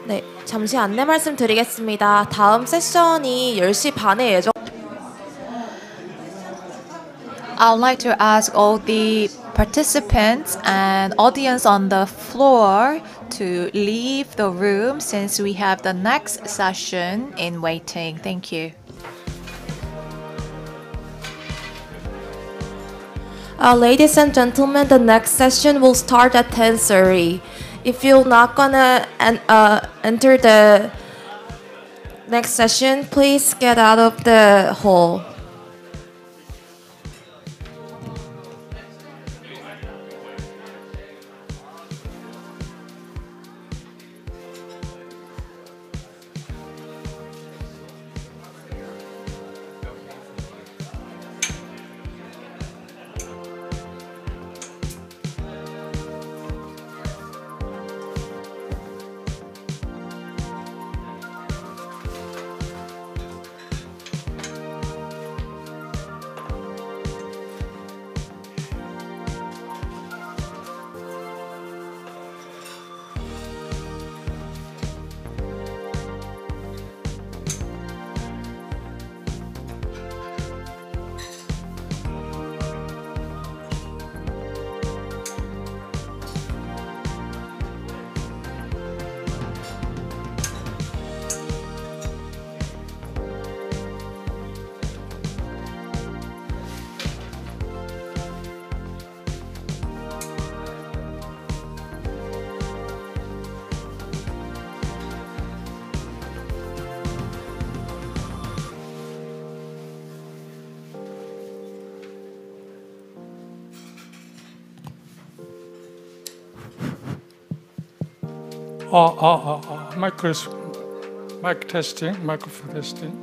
네, 잠시 안내 말씀드리겠습니다. 다음 세션이 10시 반에 예정. I'd like to ask all the participants and audience on the floor to leave the room since we have the next session in waiting. Thank you. Ladies and gentlemen, the next session will start at 10:30. If you're not gonna enter the next session, please get out of the hall. Mic testing, microphone testing.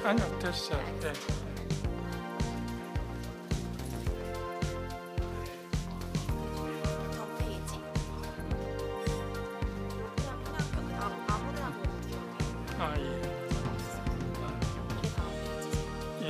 아니요, 됐어요. 네. 전 페이지. 그냥 아무 데나 보여도 돼요. 아, 예. 이게 다음 페이지. 예.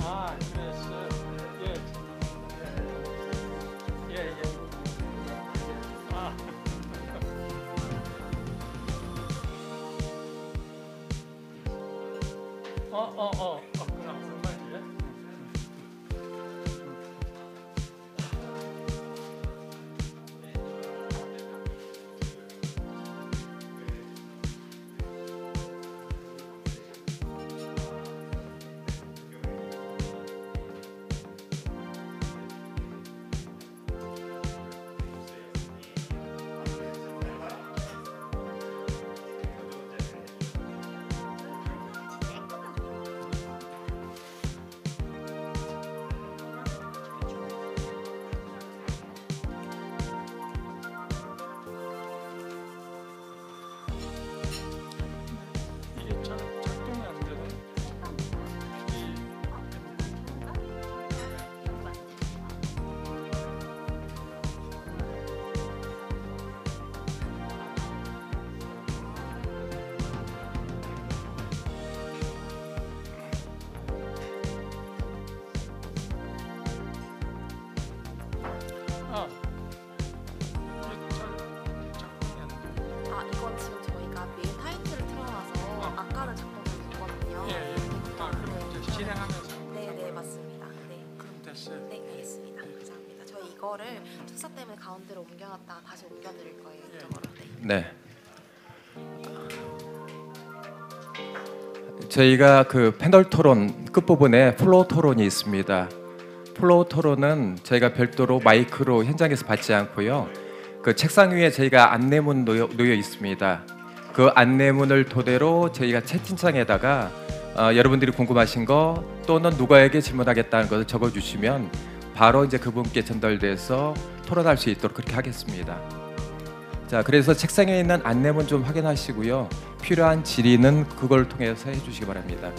아, 됐어요. 예. 예, 예. 아. 그냥 얼마인데? 이게 작동이 안 되네. 아, 이게 작동이 안 돼. 아, 이건 지금 저희가 메인 타이틀을 틀어놔서 아까는 작동됐거든요. 예, 예. 아, 그럼 이제 진행하면서. 네, 네, 맞습니다. 네. 그럼 됐어요. 네, 알겠습니다. 감사합니다. 저희 이거를 투사 때문에 가운데로 옮겨놨다가 다시 옮겨드릴 거예요. 이쪽으로. 네. 네. 저희가 그 패널 토론 끝부분에 플로우 토론이 있습니다. 플로우 토론은 저희가 별도로 마이크로 현장에서 받지 않고요. 그 책상 위에 저희가 안내문 놓여 있습니다. 그 안내문을 토대로 저희가 채팅창에다가 여러분들이 궁금하신 거 또는 누구에게 질문하겠다는 것을 적어주시면 바로 이제 그분께 전달돼서 토론할 수 있도록 그렇게 하겠습니다. 자, 그래서 책상에 있는 안내문 좀 확인하시고요. 필요한 질의는 그걸 통해서 해주시기 바랍니다.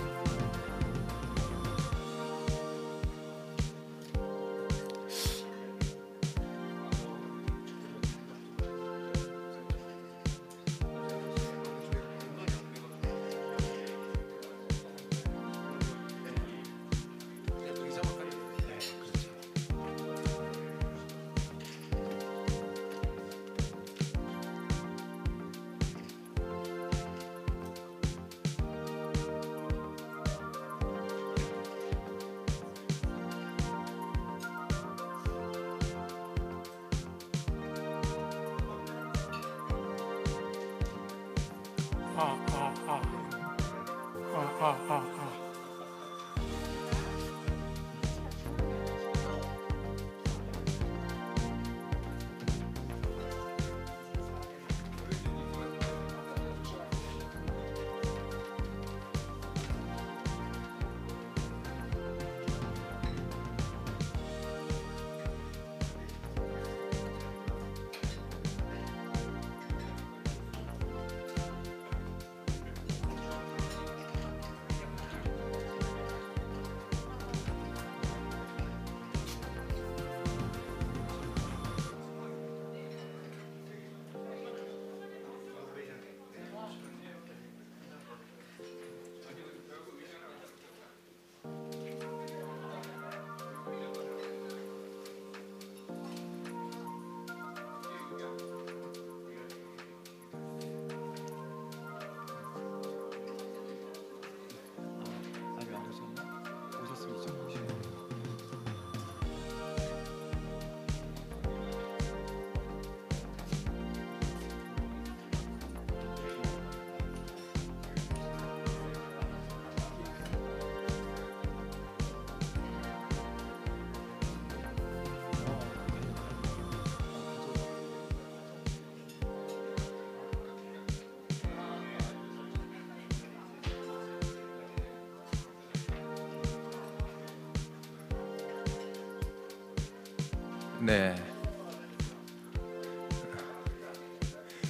네.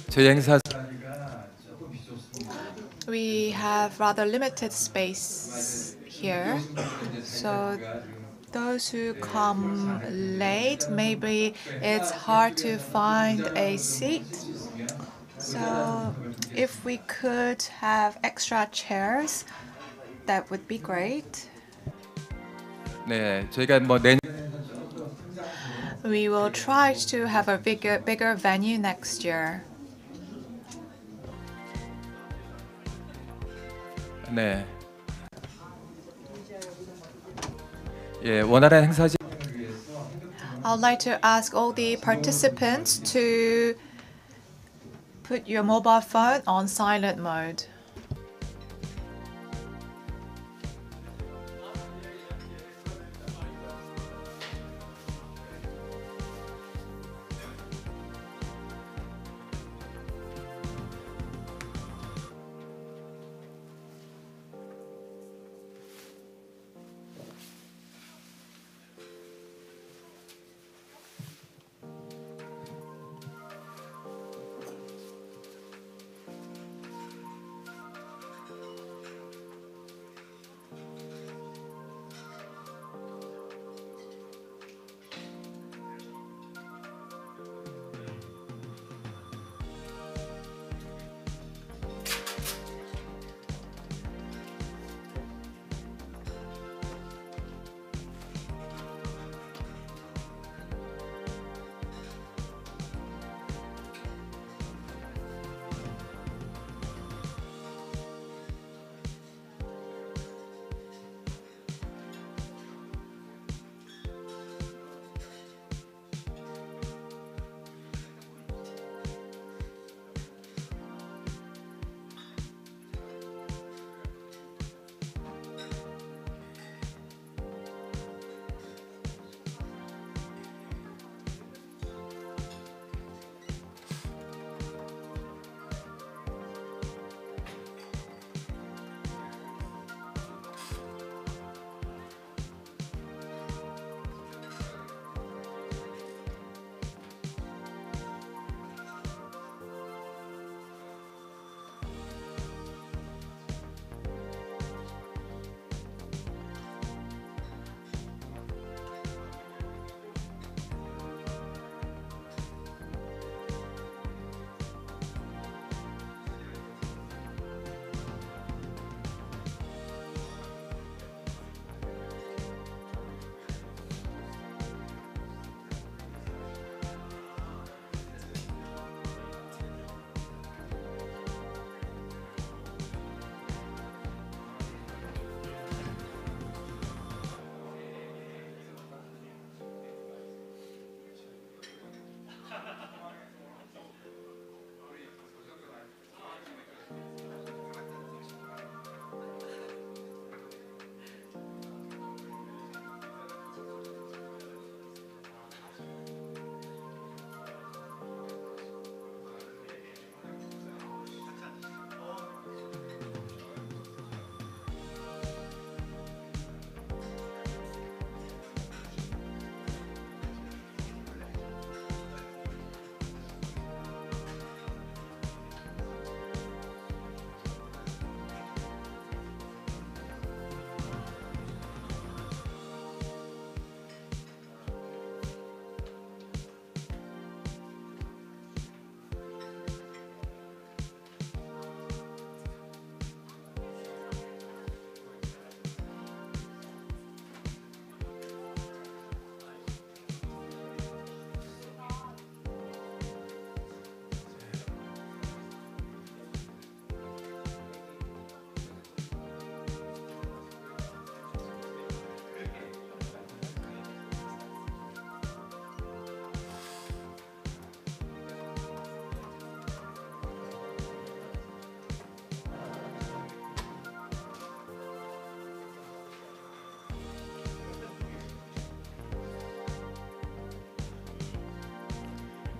저희 행사 We have rather limited space here, so those who come late, maybe it's hard to find a seat. So if we could have extra chairs, that would be great. 네, 저희가 뭐 내년 We will try to have a bigger venue next year. 네. 예, 원활한 행사지 I'd like to ask all the participants to put your mobile phone on silent mode.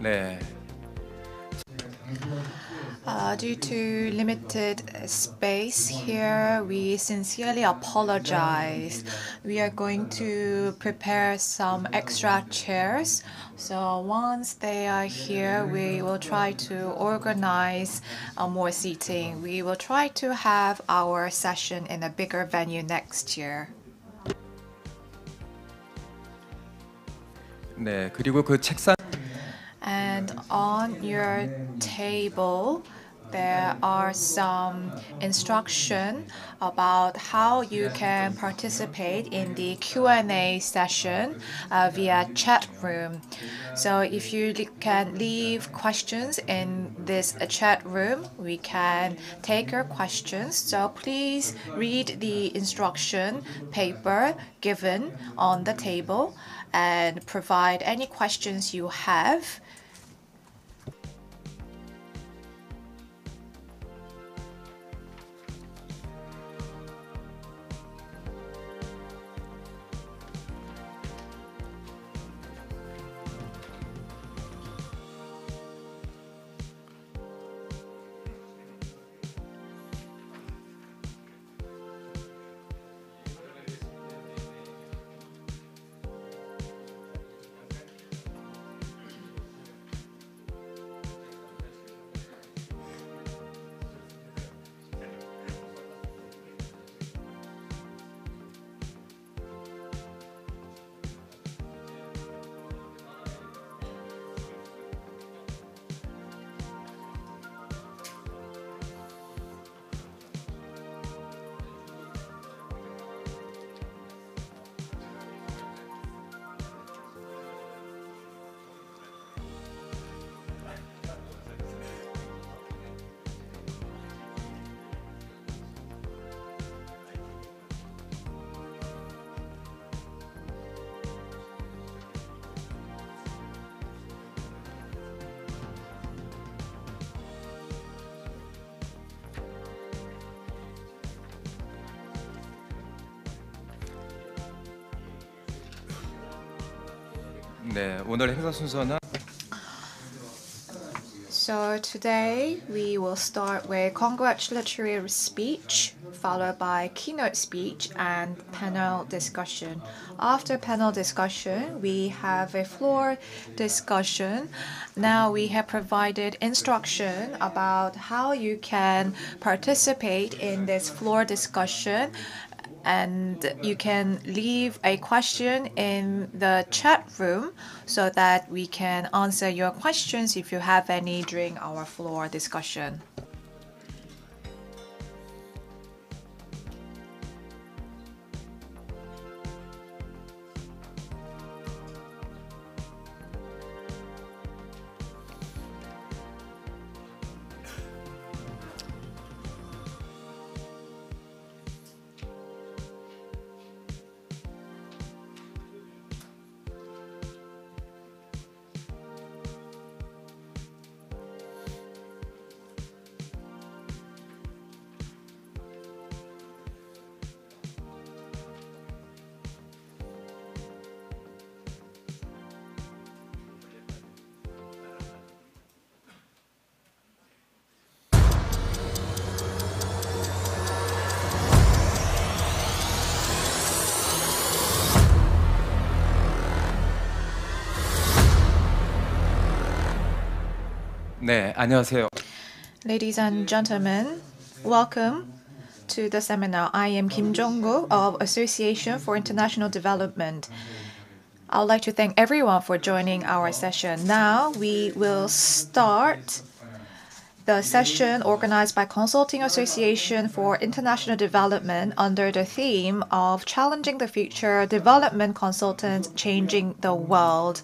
네. Due to limited space here, we sincerely apologize. We are going to prepare some extra chairs. So once they are here, we will try to organize more seating. We will try to have our session in a bigger venue next year. 네, 그리고 그 책상 And on your table, there are some instruction about how you can participate in the Q&A session via chat room. So if you can leave questions in this chat room, we can take your questions. So please read the instruction paper given on the table and provide any questions you have. 네, 오늘 행사 순서는 So today we will start with congratulatory speech, followed by keynote speech and panel discussion. After panel discussion, we have a floor discussion. Now we have provided instruction about how you can participate in this floor discussion. And you can leave a question in the chat room so that we can answer your questions if you have any during our floor discussion. 네, 안녕하세요. Ladies and gentlemen, welcome to the seminar. I am Kim Jong-gu of Association for International Development. I would like to thank everyone for joining our session. Now we will start the session organized by Consulting Association for International Development under the theme of Challenging the Future, Development Consultants Changing the World.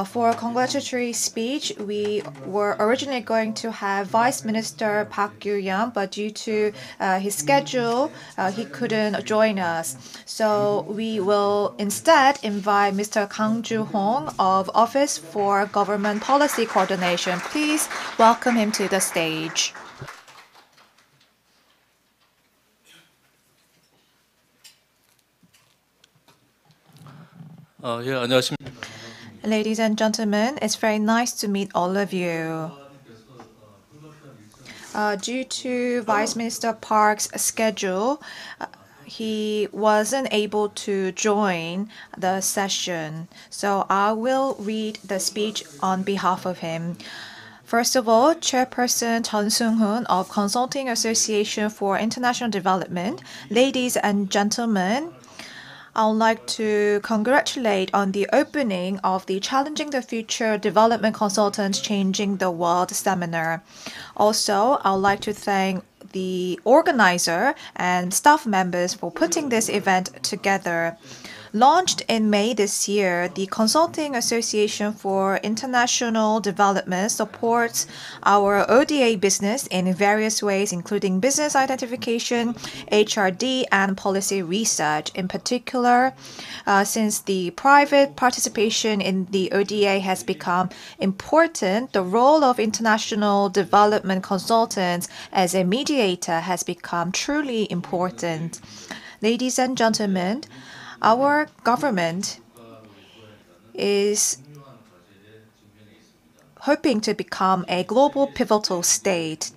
For a congratulatory speech, we were originally going to have Vice Minister Park Gyu-yeon, but due to his schedule, he couldn't join us. So we will instead invite Mr. Kang Joo-hong of Office for Government Policy Coordination. Please welcome him to the stage. 예, 안녕하십니까. Ladies and gentlemen, it's very nice to meet all of you. Due to Vice Minister Park's schedule, he wasn't able to join the session. So I will read the speech on behalf of him. First of all, Chairperson Chun Sung-hoon of Consulting Association for International Development, ladies and gentlemen, I would like to congratulate on the opening of the Challenging the Future Development Consultants Changing the World seminar. Also, I would like to thank the organizer and staff members for putting this event together. Launched in May this year, the Consulting Association for International Development supports our ODA business in various ways, including business identification, HRD, and policy research. In particular, since the private participation in the ODA has become important, the role of international development consultants as a mediator has become truly important. Ladies and gentlemen, our government is hoping to become a global pivotal state.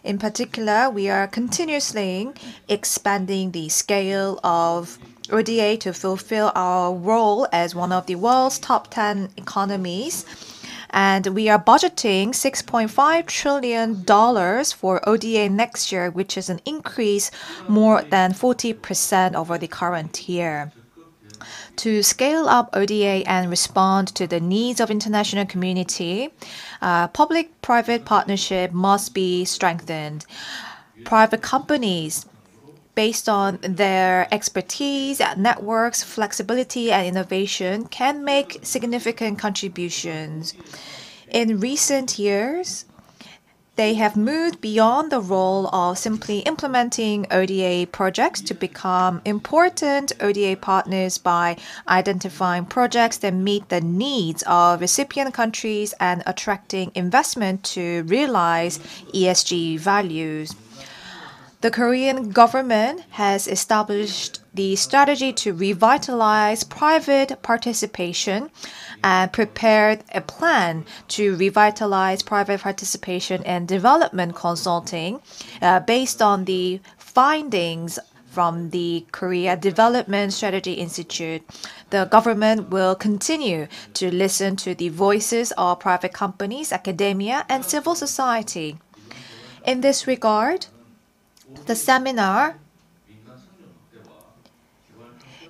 In particular, we are continuously expanding the scale of ODA to fulfill our role as one of the world's top 10 economies. And we are budgeting $6.5 trillion for ODA next year, which is an increase more than 40% over the current year. To scale up ODA and respond to the needs of international community, public-private partnership must be strengthened. Private companies, based on their expertise, networks, flexibility, and innovation, can make significant contributions. In recent years, they have moved beyond the role of simply implementing ODA projects to become important ODA partners by identifying projects that meet the needs of recipient countries and attracting investment to realize ESG values. The Korean government has established the strategy to revitalize private participation and prepared a plan to revitalize private participation and development consulting based on the findings from the Korea Development Strategy Institute. The government will continue to listen to the voices of private companies, academia, and civil society. In this regard, the seminar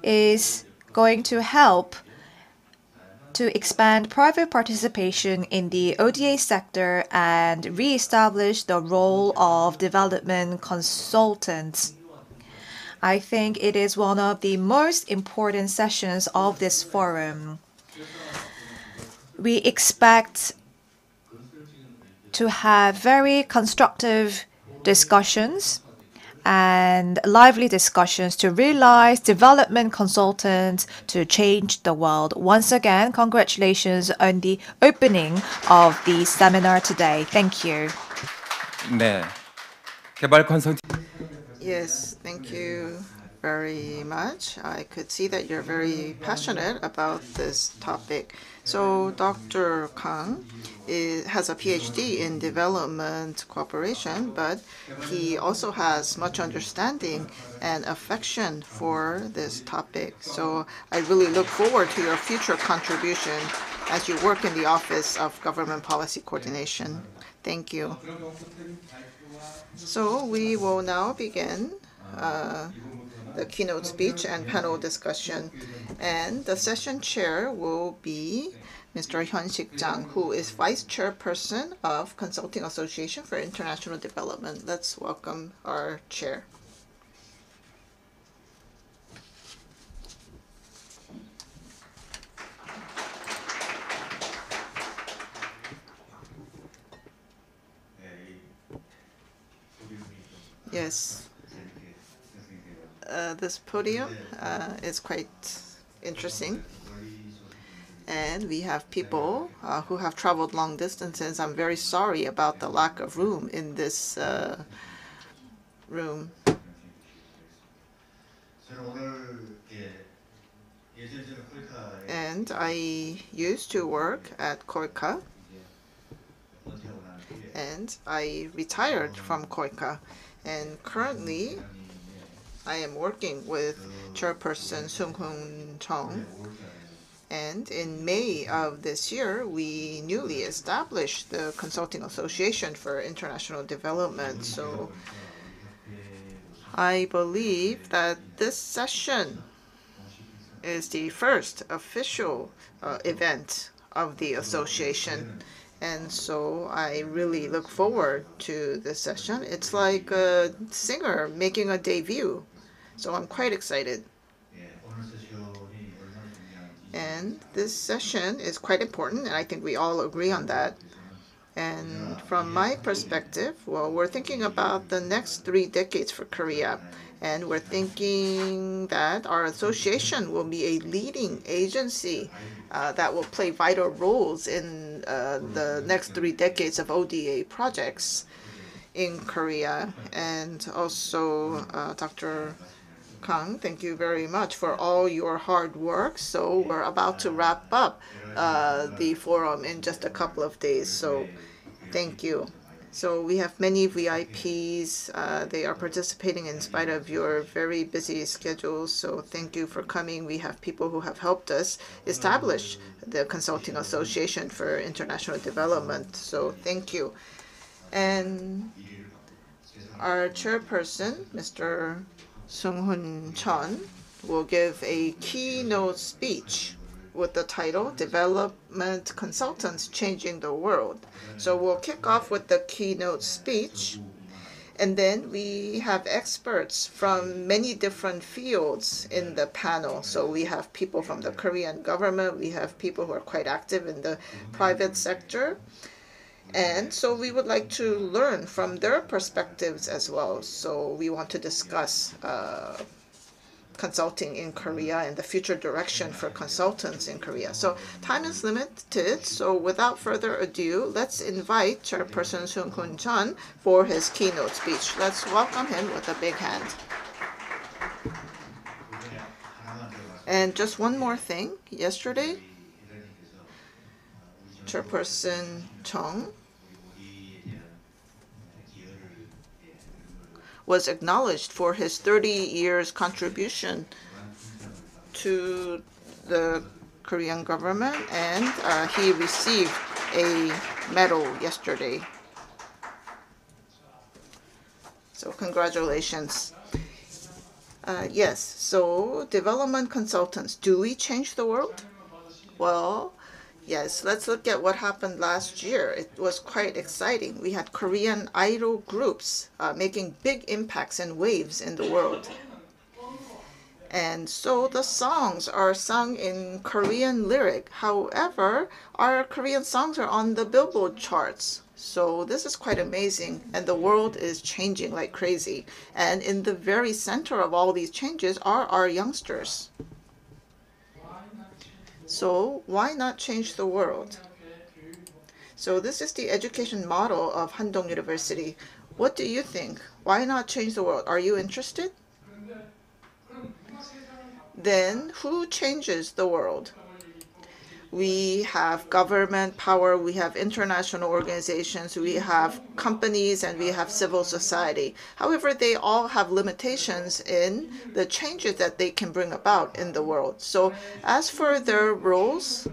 is going to help to expand private participation in the ODA sector and re-establish the role of development consultants. I think it is one of the most important sessions of this forum. We expect to have very constructive discussions and lively discussions to realize development consultants to change the world. Once again, congratulations on the opening of the seminar today. Thank you. 네. 개발 컨설팅 Yes, thank you very much. I could see that you're very passionate about this topic. So Dr. Kang has a PhD in development cooperation, but he also has much understanding and affection for this topic. So I really look forward to your future contribution as you work in the Office of Government Policy Coordination. Thank you. So we will now begin the keynote speech and panel discussion. And the session chair will be Mr. Hyun-sik Jang, who is Vice Chairperson of Consulting Association for International Development. Let's welcome our chair. Yes. This podium is quite interesting. And we have people who have traveled long distances. I'm very sorry about the lack of room in this room. And I used to work at COICA. and I retired from KOICA. And currently, I am working with Chairperson Sung-Hoon Chung. And in May of this year, we newly established the Consulting Association for International Development. So I believe that this session is the first official event of the association. And so I really look forward to this session. It's like a singer making a debut. So I'm quite excited. And this session is quite important, and I think we all agree on that. And from my perspective, well, we're thinking about the next 3 decades for Korea. And we're thinking that our association will be a leading agency that will play vital roles in the next 3 decades of ODA projects in Korea. And also, Dr. Kang, thank you very much for all your hard work. So we're about to wrap up the forum in just a couple of days. So thank you. So we have many VIPs. They are participating in spite of your very busy schedules. So thank you for coming. We have people who have helped us establish the Consulting Association for International Development. So thank you. And our chairperson, Mr. Sung-Hoon Chun, will give a keynote speech with the title Development Consultants Changing the World. So we'll kick off with the keynote speech, and then we have experts from many different fields in the panel. So we have people from the Korean government, we have people who are quite active in the private sector. And so we would like to learn from their perspectives as well. So we want to discuss consulting in Korea and the future direction for consultants in Korea. So time is limited, so without further ado, let's invite Chairperson Sung-Hoon Chun for his keynote speech. Let's welcome him with a big hand. And just one more thing. Yesterday, Chairperson Chung was acknowledged for his 30 years contribution to the Korean government, and he received a medal yesterday. So congratulations. Yes, so development consultants, do we change the world? Well, yes, let's look at what happened last year. It was quite exciting. We had Korean idol groups making big impacts and waves in the world. And so the songs are sung in Korean lyric. However, our Korean songs are on the Billboard charts. So this is quite amazing, and the world is changing like crazy. And in the very center of all these changes are our youngsters. So why not change the world? So this is the education model of Handong University. What do you think? Why not change the world? Are you interested? Then who changes the world? We have government power, we have international organizations, we have companies, and we have civil society. However, they all have limitations in the changes that they can bring about in the world. So as for their roles,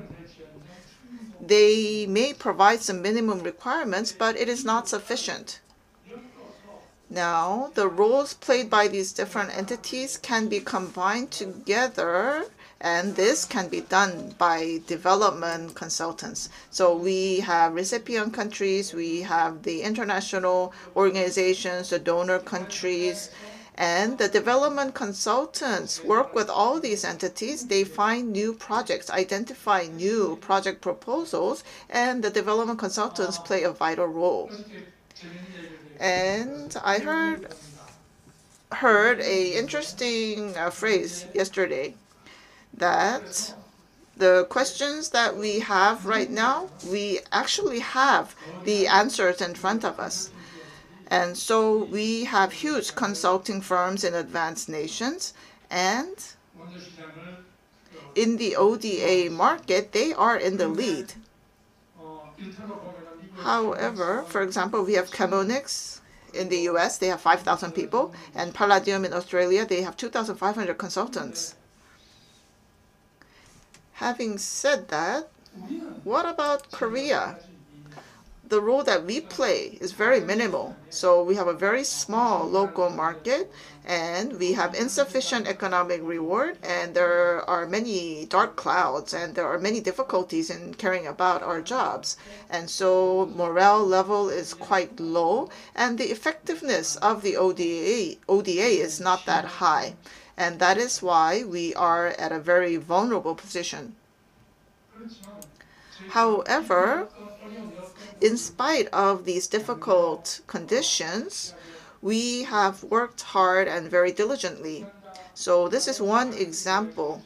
they may provide some minimum requirements, but it is not sufficient. Now, the roles played by these different entities can be combined together, and this can be done by development consultants. So we have recipient countries, we have the international organizations, the donor countries, and the development consultants work with all these entities. They find new projects, identify new project proposals, and the development consultants play a vital role. And I heard a interesting phrase yesterday, that the questions that we have right now, we actually have the answers in front of us. And so we have huge consulting firms in advanced nations, and in the ODA market, they are in the lead. However, for example, we have Chemonics in the US, they have 5,000 people, and Palladium in Australia, they have 2,500 consultants. Having said that, what about Korea? The role that we play is very minimal. So we have a very small local market, and we have insufficient economic reward, and there are many dark clouds, and there are many difficulties in carrying about our jobs. And so morale level is quite low, and the effectiveness of the ODA is not that high. And that is why we are at a very vulnerable position. However, in spite of these difficult conditions, we have worked hard and very diligently. So this is one example.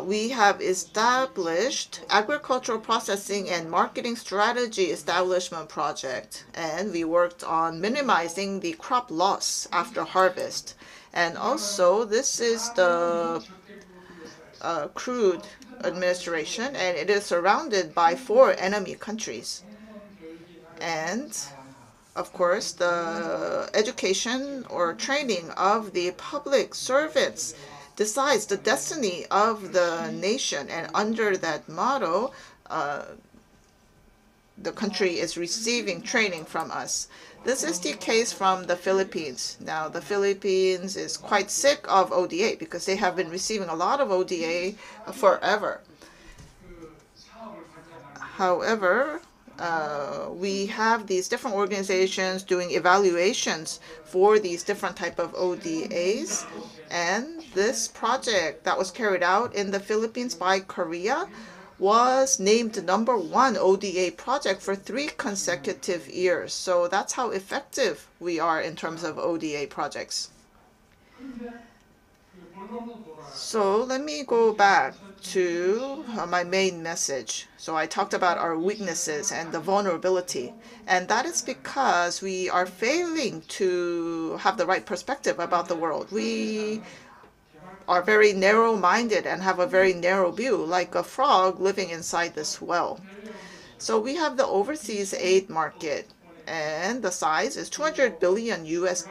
We have established agricultural processing and marketing strategy establishment project, and we worked on minimizing the crop loss after harvest. And also, this is the crude administration, and it is surrounded by 4 enemy countries. And of course, the education or training of the public servants decides the destiny of the nation. And under that motto, the country is receiving training from us. This is the case from the Philippines. Now, the Philippines is quite sick of ODA because they have been receiving a lot of ODA forever. However, we have these different organizations doing evaluations for these different type of ODAs. And this project that was carried out in the Philippines by Korea was named #1 ODA project for 3 consecutive years. So that's how effective we are in terms of ODA projects. So let me go back to my main message. So I talked about our weaknesses and the vulnerability. And that is because we are failing to have the right perspective about the world. We are very narrow-minded and have a very narrow view, like a frog living inside this well. So we have the overseas aid market, and the size is $200 billion US.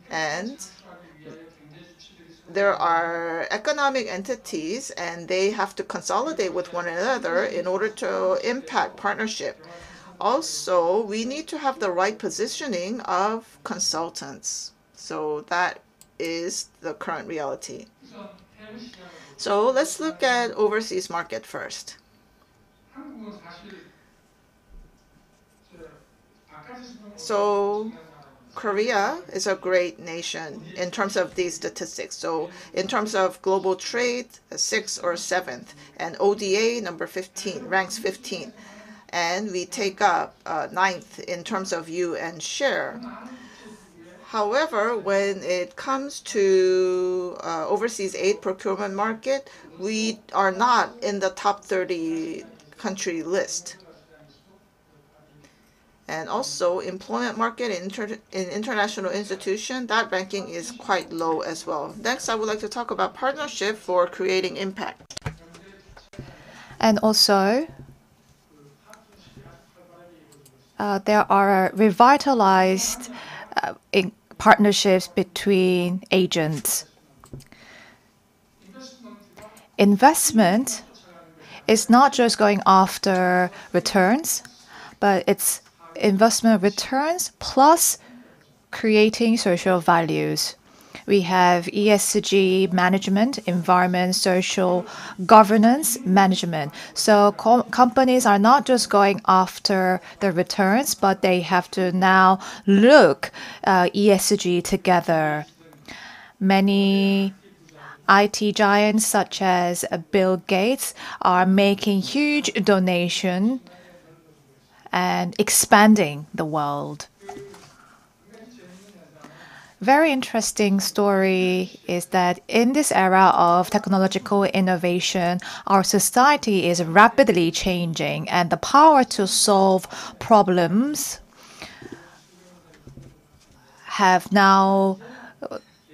And there are economic entities, and they have to consolidate with one another in order to impact partnership. Also, we need to have the right positioning of consultants. So that is the current reality. So let's look at overseas market first. So Korea is a great nation in terms of these statistics. So in terms of global trade, 6th or 7th, and ODA number 15, ranks 15. And we take up 9th in terms of UN share. However, when it comes to overseas aid procurement market, we are not in the top 30 country list. And also, employment market in international institution, that ranking is quite low as well. Next, I would like to talk about partnership for creating impact. And also, there are revitalized partnerships between agents. Investment is not just going after returns, but it's investment returns plus creating social values. We have ESG management, environment, social governance management. So companies are not just going after the returns, but they have to now look ESG together. Many IT giants such as Bill Gates are making huge donation and expanding the world. Very interesting story is that in this era of technological innovation, our society is rapidly changing, and the power to solve problems have now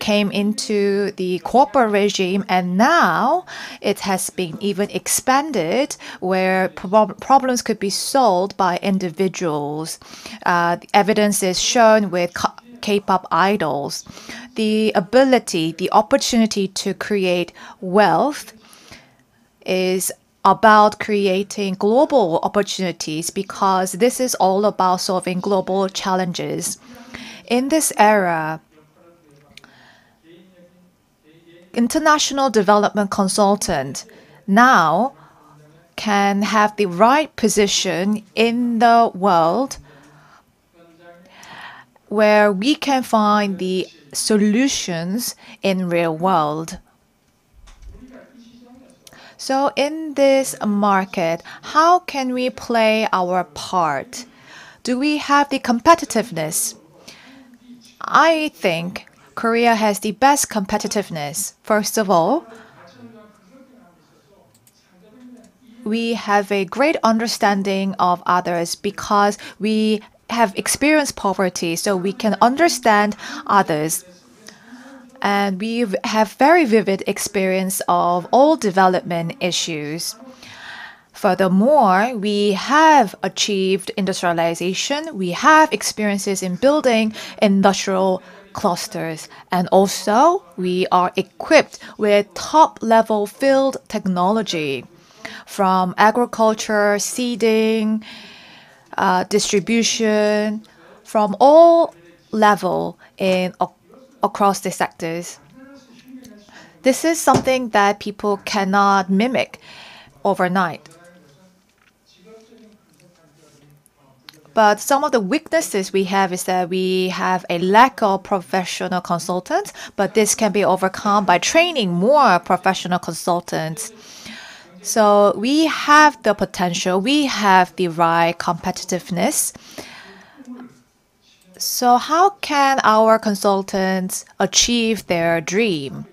came into the corporate regime, and now it has been even expanded where problems could be solved by individuals. Evidence is shown with K-pop idols. The ability, the opportunity to create wealth is about creating global opportunities because this is all about solving global challenges. In this era, international development consultant now can have the right position in the world where we can find the solutions in real world. So in this market, how can we play our part? Do we have the competitiveness? I think Korea has the best competitiveness. First of all, we have a great understanding of others because we have experienced poverty, so we can understand others. And we have very vivid experience of all development issues. Furthermore, we have achieved industrialization. We have experiences in building industrial clusters. And also, we are equipped with top-level field technology from agriculture, seeding, distribution, from all level across the sectors. This is something that people cannot mimic overnight. But some of the weaknesses we have is that we have a lack of professional consultants, but this can be overcome by training more professional consultants. So we have the potential, we have the right competitiveness. So how can our consultants achieve their dream?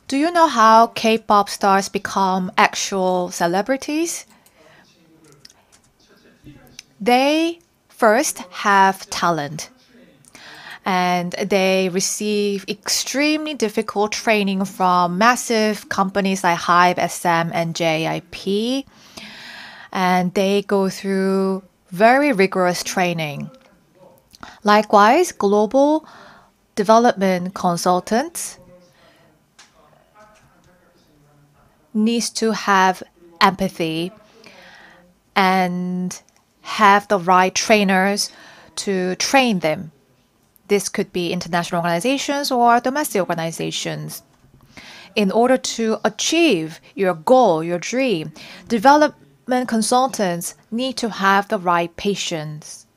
Do you know how K-pop stars become actual celebrities? They first have talent, and they receive extremely difficult training from massive companies like HYBE, SM, and JIP, and they go through very rigorous training. Likewise, global development consultants needs to have empathy and have the right trainers to train them. This could be international organizations or domestic organizations. In order to achieve your goal, your dream, development consultants need to have the right patience.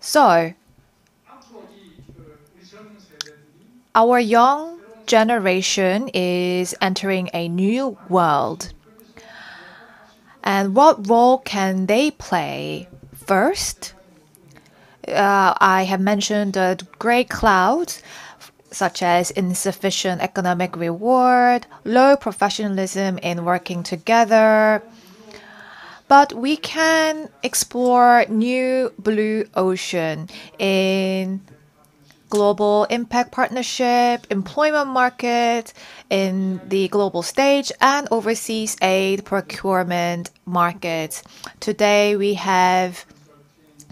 So, our young generation is entering a new world. And what role can they play? First, I have mentioned the great clouds, such as insufficient economic reward, low professionalism in working together. But we can explore new blue ocean in global impact partnership, employment market, in the global stage, and overseas aid procurement markets. Today, we have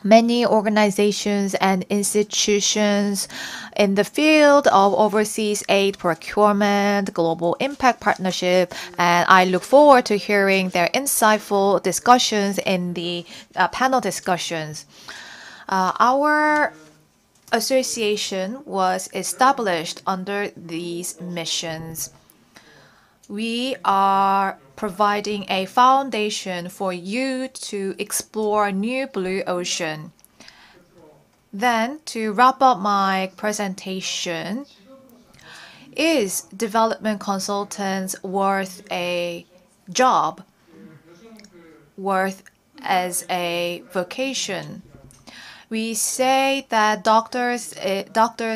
many organizations and institutions in the field of overseas aid procurement, global impact partnership, and I look forward to hearing their insightful discussions in the panel discussions. Our association was established under these missions. We are providing a foundation for you to explore new blue ocean. Then, to wrap up my presentation, is development consultants worth a job, worth as a vocation? We say that doctors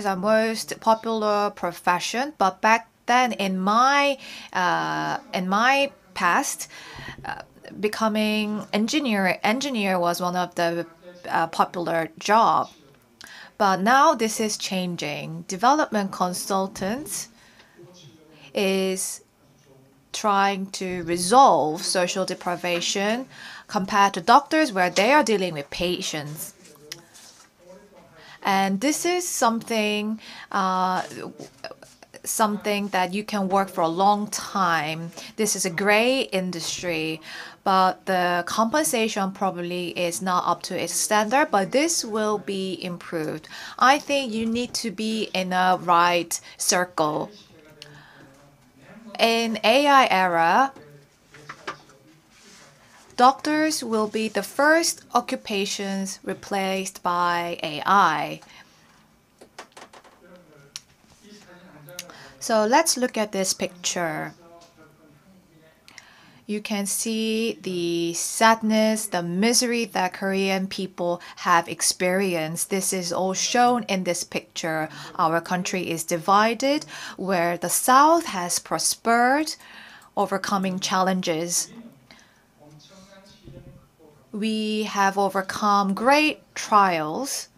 are most popular profession, but back then in my past, becoming engineer was one of the popular job. But now this is changing. Development consultants is trying to resolve social deprivation compared to doctors where they are dealing with patients. And this is something that you can work for a long time. This is a great industry, but the compensation probably is not up to its standard, but this will be improved. I think you need to be in a right circle. In AI era, doctors will be the first occupations replaced by AI. So let's look at this picture. You can see the sadness, the misery that Korean people have experienced. This is all shown in this picture. Our country is divided, where the South has prospered, overcoming challenges. We have overcome great trials,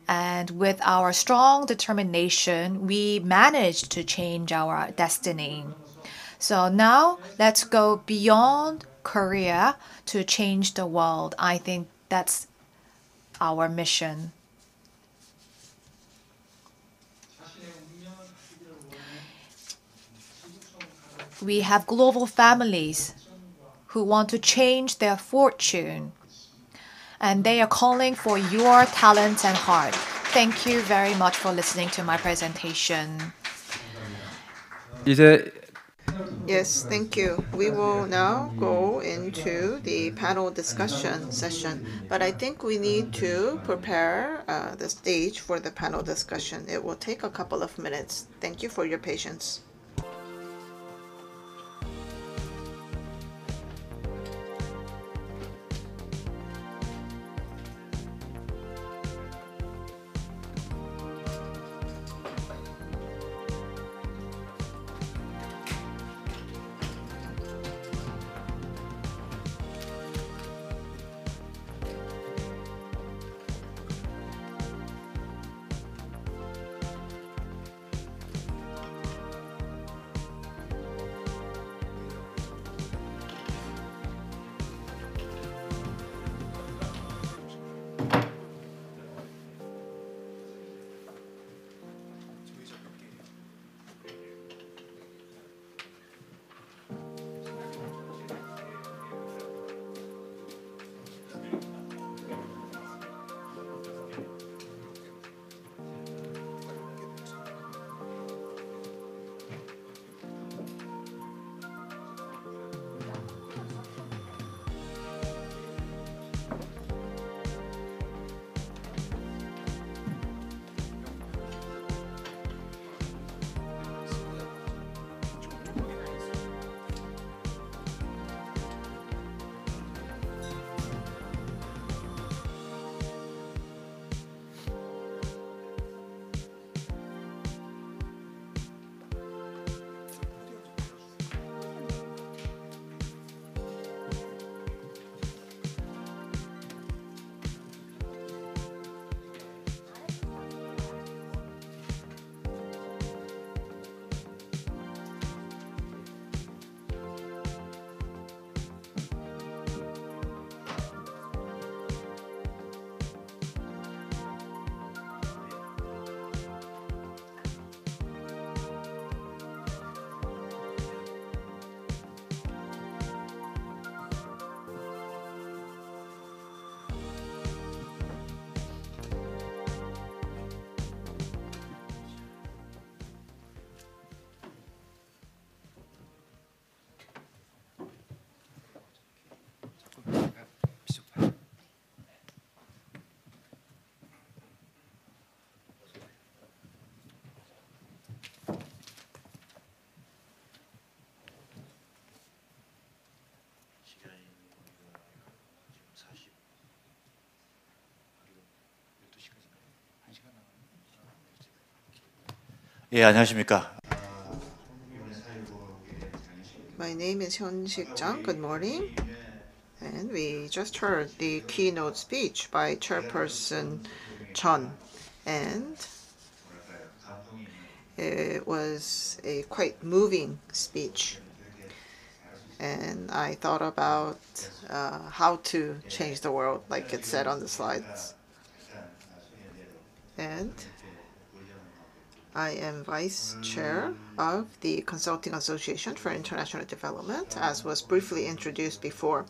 and with our strong determination, we managed to change our destiny. So now let's go beyond Korea to change the world. I think that's our mission. We have global families who want to change their fortune, and they are calling for your talents and heart. Thank you very much for listening to my presentation. 이제 Yes, thank you. We will now go into the panel discussion session, but I think we need to prepare the stage for the panel discussion. It will take a couple of minutes. Thank you for your patience. 예, 안녕하십니까. My name is Hyun-sik Jang. Good morning. And we just heard the keynote speech by Chairperson Chun. And it was a quite moving speech. And I thought about how to change the world, like it said on the slides. And I am Vice Chair of the Consulting Association for International Development, as was briefly introduced before.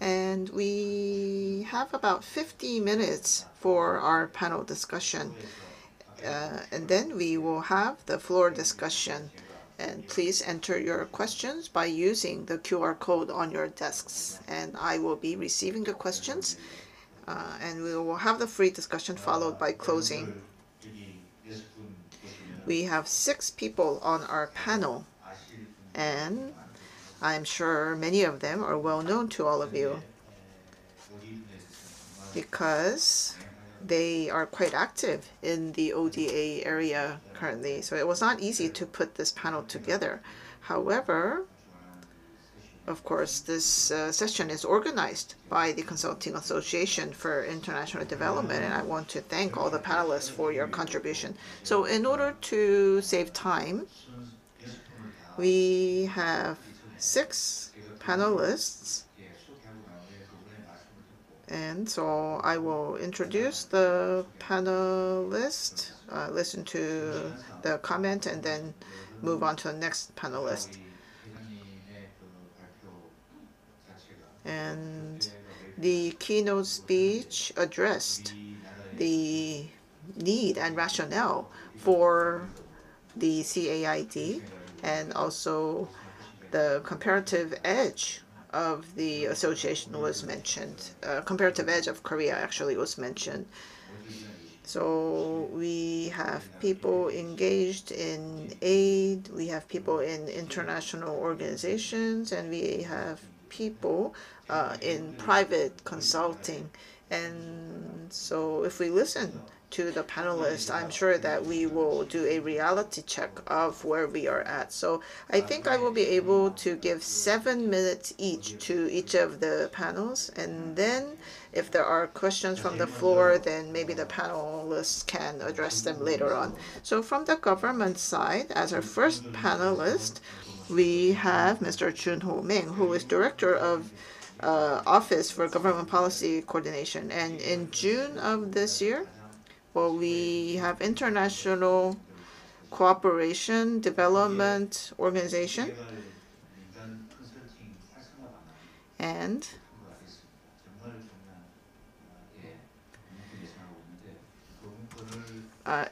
And we have about 50 minutes for our panel discussion. And then we will have the floor discussion. And please enter your questions by using the QR code on your desks. And I will be receiving the questions. And we will have the free discussion followed by closing. We have 6 people on our panel. And I'm sure many of them are well known to all of you because they are quite active in the ODA area currently. So it was not easy to put this panel together. However, of course, this session is organized by the Consulting Association for International Development, and I want to thank all the panelists for your contribution. So in order to save time, we have 6 panelists. And so I will introduce the panelist, listen to the comment, and then move on to the next panelist. And the keynote speech addressed the need and rationale for the CAID and also the comparative edge of the association was mentioned. Comparative edge of Korea actually was mentioned. So we have people engaged in aid, we have people in international organizations, and we have people in private consulting. And so if we listen to the panelists, I'm sure that we will do a reality check of where we are at. So I think I will be able to give 7 minutes each to each of the panels. And then if there are questions from the floor, then maybe the panelists can address them later on. So from the government side, as our first panelist, we have Mr. Chun-Ho Meng, who is Director of Office for Government Policy Coordination. And in June of this year, well, we have International Cooperation Development Organization, and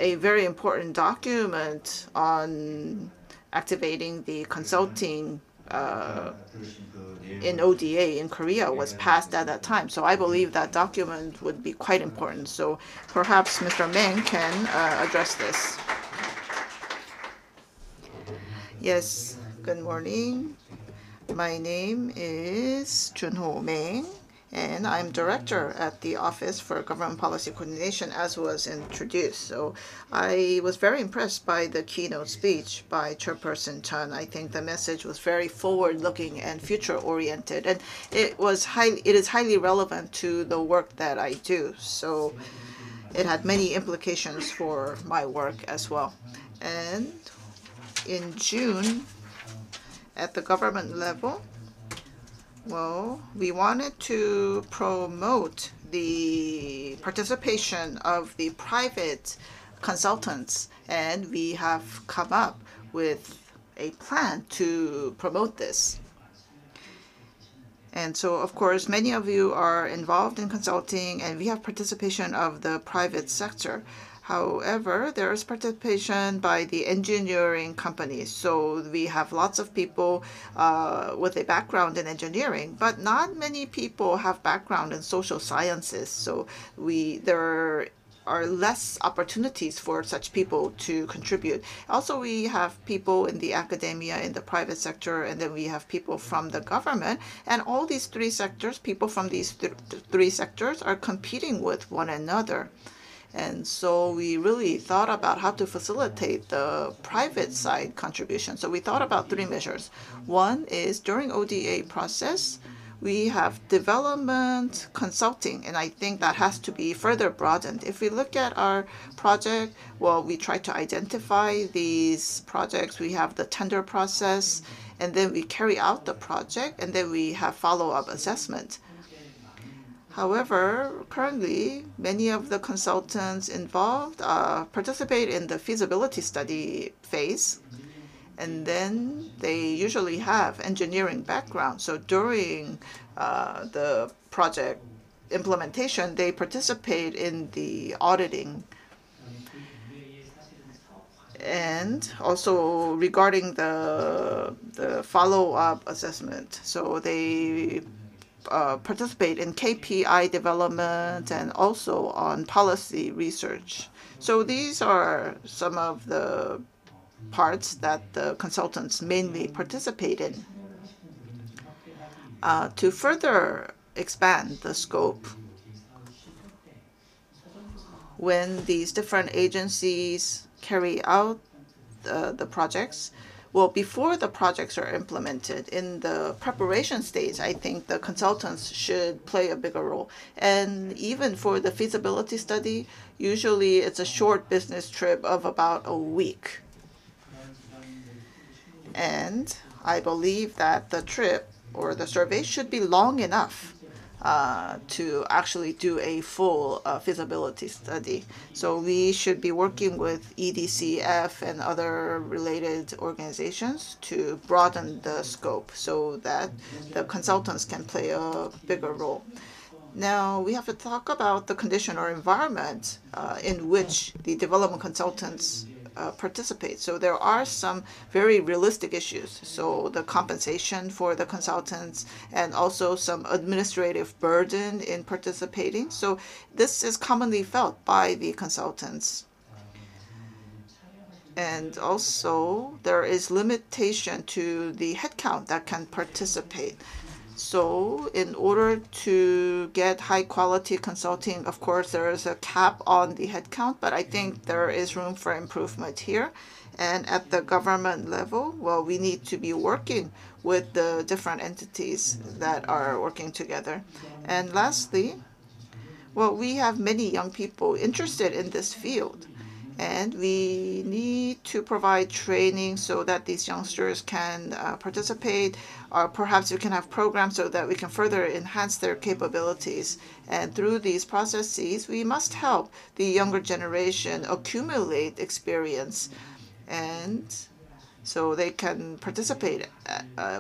a very important document on activating the consulting in ODA in Korea was passed at that time. So I believe that document would be quite important. So perhaps Mr. Meng can address this. Yes, good morning. My name is Chun-Ho Meng, and I'm director at the Office for Government Policy Coordination, as was introduced. So I was very impressed by the keynote speech by Chairperson Chun. I think the message was very forward-looking and future-oriented, and it is highly relevant to the work that I do. So it had many implications for my work as well. And in June, at the government level, well, we wanted to promote the participation of the private consultants, and we have come up with a plan to promote this. And so, of course, many of you are involved in consulting, and we have participation of the private sector. However, there is participation by the engineering companies. So we have lots of people with a background in engineering, but not many people have background in social sciences. So there are less opportunities for such people to contribute. Also, we have people in the academia, in the private sector, and then we have people from the government. And all these 3 sectors, people from these 3 sectors are competing with one another. And so we really thought about how to facilitate the private side contribution. So we thought about 3 measures. One is during ODA process, we have development consulting, and I think that has to be further broadened. If we look at our project, well, we try to identify these projects. We have the tender process, and then we carry out the project, and then we have follow-up assessment. However, currently, many of the consultants involved participate in the feasibility study phase, and then they usually have engineering background. So during the project implementation, they participate in the auditing. And also regarding the follow-up assessment, so they participate in KPI development and also on policy research. So these are some of the parts that the consultants mainly participate in. To further expand the scope, when these different agencies carry out the projects, well, before the projects are implemented, in the preparation stage, I think the consultants should play a bigger role. And even for the feasibility study, usually it's a short business trip of about a week. And I believe that the trip or the survey should be long enough to actually do a full feasibility study. So we should be working with EDCF and other related organizations to broaden the scope so that the consultants can play a bigger role. Now, we have to talk about the condition or environment in which the development consultants participate. So there are some very realistic issues. So the compensation for the consultants and also some administrative burden in participating. So this is commonly felt by the consultants. And also there is limitation to the headcount that can participate. So in order to get high quality consulting, of course, there is a cap on the headcount, but I think there is room for improvement here. And at the government level, well, we need to be working with the different entities that are working together. And lastly, well, we have many young people interested in this field. And we need to provide training so that these youngsters can participate, or perhaps we can have programs so that we can further enhance their capabilities. And through these processes, we must help the younger generation accumulate experience, and so they can participate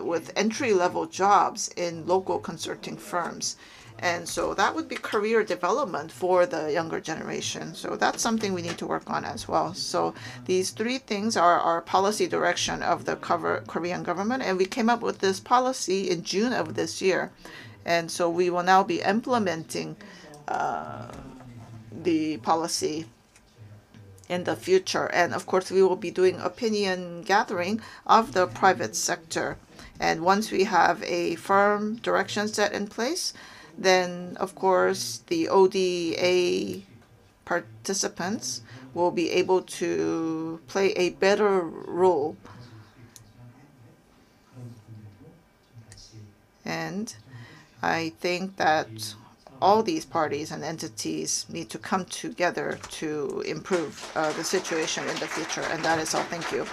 with entry-level jobs in local consulting firms. And so that would be career development for the younger generation. So that's something we need to work on as well. So these three things are our policy direction of the Korean government. And we came up with this policy in June of this year. And so we will now be implementing the policy in the future. And of course, we will be doing opinion gathering of the private sector. And once we have a firm direction set in place, then, of course, the ODA participants will be able to play a better role. And I think that all these parties and entities need to come together to improve the situation in the future. And that is all. Thank you.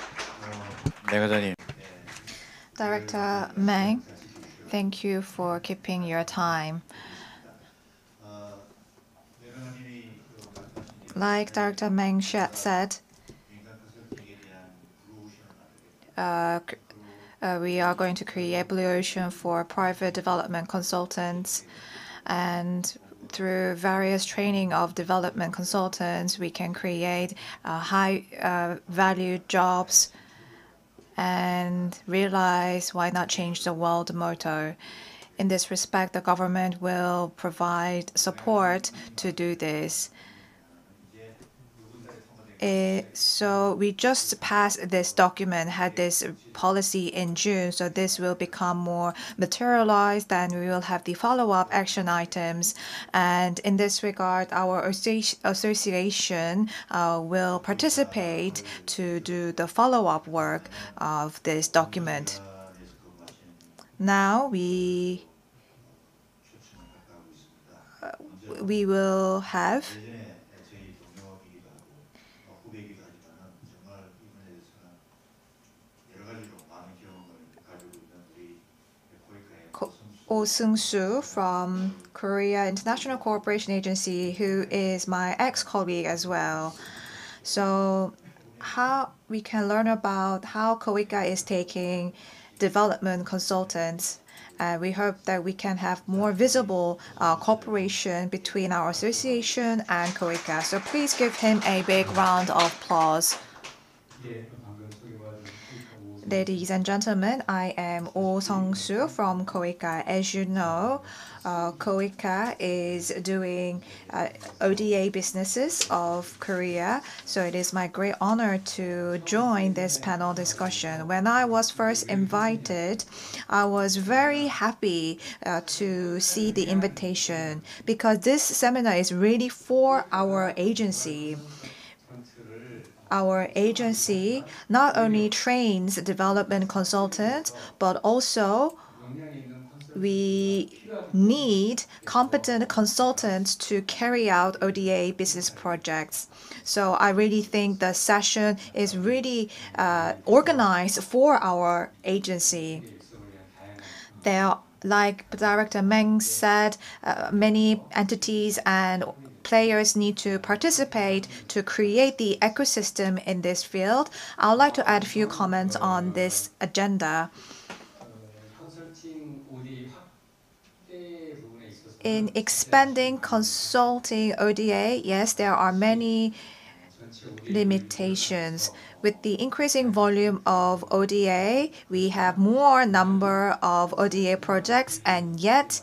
네, 과장님. Director Meng, thank you for keeping your time. Like Director Meng said, we are going to create Blue Ocean for private development consultants, and through various training of development consultants, we can create high value jobs and realize why not change the world motto. In this respect, the government will provide support to do this. So we just passed this document, had this policy in June, so this will become more materialized, and we will have the follow-up action items. And in this regard, our association will participate to do the follow-up work of this document. Now we we will have Oh Seung-soo from Korea International Cooperation Agency, who is my ex-colleague as well. So how we can learn about how KOICA is taking development consultants. We hope that we can have more visible cooperation between our association and KOICA. So please give him a big round of applause. Ladies and gentlemen, I am Oh Seung-soo from KOICA. As you know, KOICA is doing ODA businesses of Korea, so it is my great honor to join this panel discussion. When I was first invited, I was very happy to see the invitation because this seminar is really for our agency. Our agency not only trains development consultants, but also we need competent consultants to carry out ODA business projects. So I really think the session is really organized for our agency. There, like Director Meng said, many entities and players need to participate to create the ecosystem in this field. I would like to add a few comments on this agenda. In expanding consulting ODA, yes, there are many limitations. With the increasing volume of ODA, we have more number of ODA projects, and yet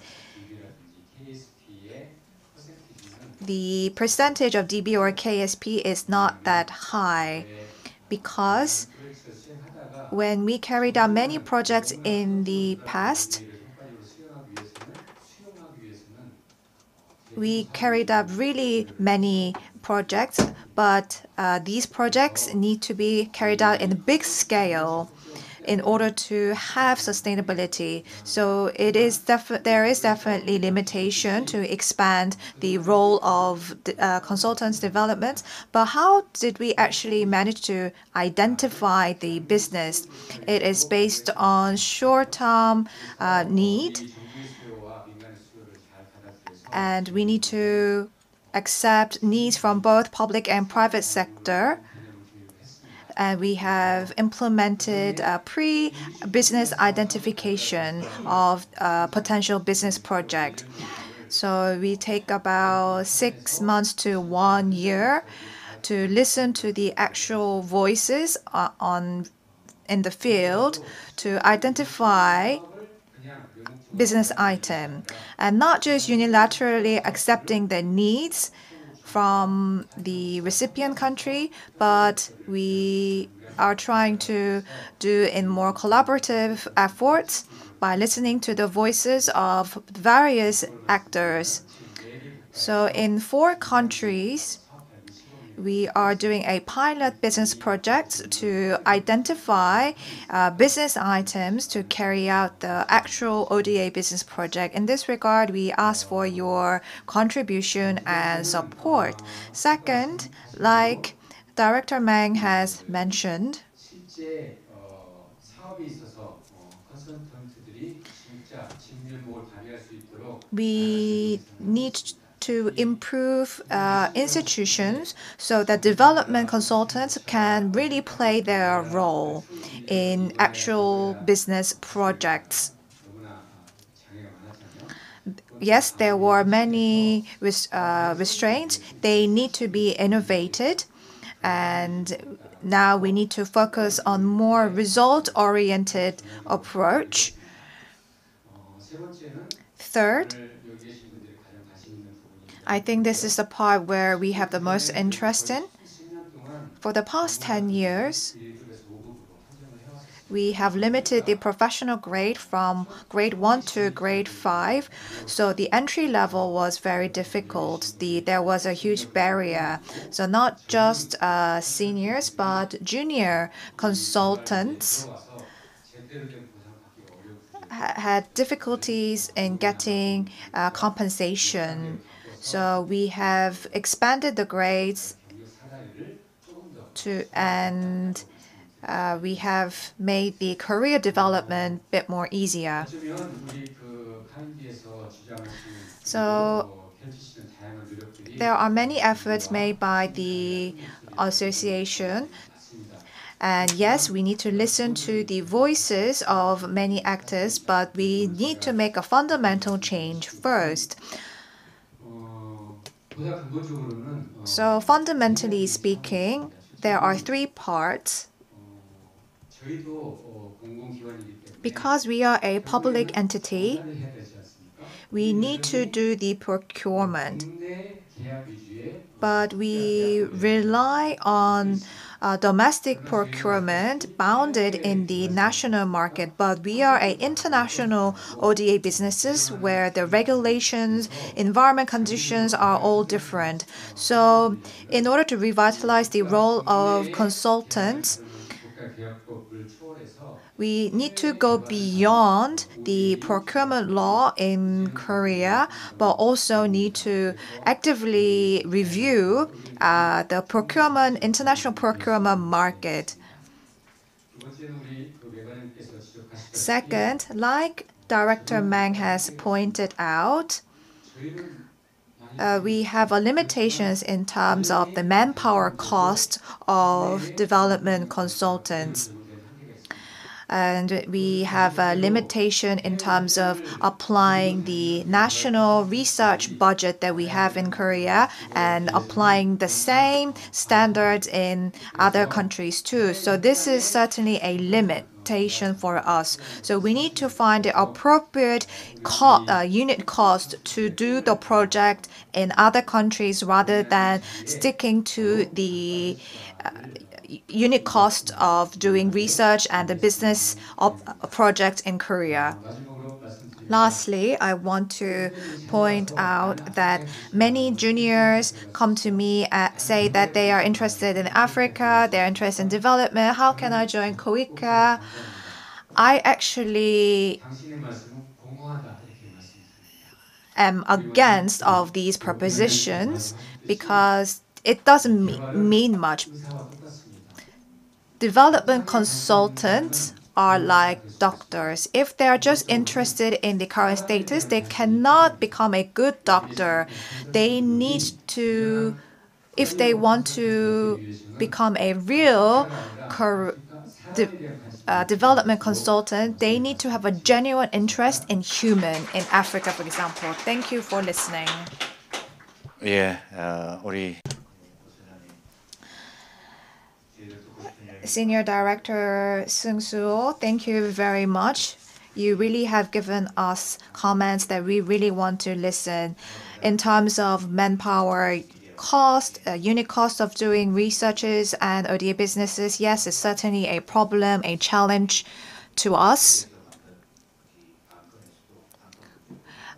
the percentage of DB or KSP is not that high because when we carried out many projects in the past, we carried out really many projects, but these projects need to be carried out in a big scale in order to have sustainability. So there is definitely limitation to expand the role of consultants development. But how did we actually manage to identify the business? It is based on short-term need, and we need to accept needs from both public and private sector. And we have implemented a pre-business identification of a potential business project. So we take about 6 months to 1 year to listen to the actual voices in the field to identify business item, and not just unilaterally accepting the needs from the recipient country, but we are trying to do in more collaborative efforts by listening to the voices of various actors. So in 4 countries, we are doing a pilot business project to identify business items to carry out the actual ODA business project. In this regard, we ask for your contribution and support. Second, like Director Meng has mentioned, we need to improve institutions so that development consultants can really play their role in actual business projects. Yes, there were many restraints. They need to be innovated, and now we need to focus on more result-oriented approach. Third, I think this is the part where we have the most interest in. For the past 10 years, we have limited the professional grade from grade 1 to grade 5. So the entry level was very difficult. There was a huge barrier. So not just seniors, but junior consultants had difficulties in getting compensation. So we have expanded the grades and we have made the career development a bit more easier. So there are many efforts made by the association. And yes, we need to listen to the voices of many actors, but we need to make a fundamental change first. So fundamentally speaking, there are three parts. Because we are a public entity, we need to do the procurement. But we rely on domestic procurement bounded in the national market, but we are an international ODA businesses where the regulations, environment conditions are all different. So in order to revitalize the role of consultants, we need to go beyond the procurement law in Korea, but also need to actively review the international procurement market. Second, like Director Mang has pointed out, we have limitations in terms of the manpower cost of development consultants. And we have a limitation in terms of applying the national research budget that we have in Korea and applying the same standards in other countries too. So this is certainly a limitation for us. So we need to find the appropriate unit cost to do the project in other countries rather than sticking to the unit cost of doing research and the business of a project in Korea. Lastly, I want to point out that many juniors come to me and say that they are interested in Africa, they're interested in development. How can I join COICA? I actually am against of these propositions because it doesn't mean much. Development consultants are like doctors. If they are just interested in the current status, they cannot become a good doctor. They need to, if they want to become a real development consultant, they need to have a genuine interest in human in Africa, for example. Thank you for listening. 예, 우리 Senior Director Seung-soo, thank you very much. You really have given us comments that we really want to listen. In terms of manpower cost, unit cost of doing researches and ODA businesses, yes, it's certainly a problem, a challenge to us.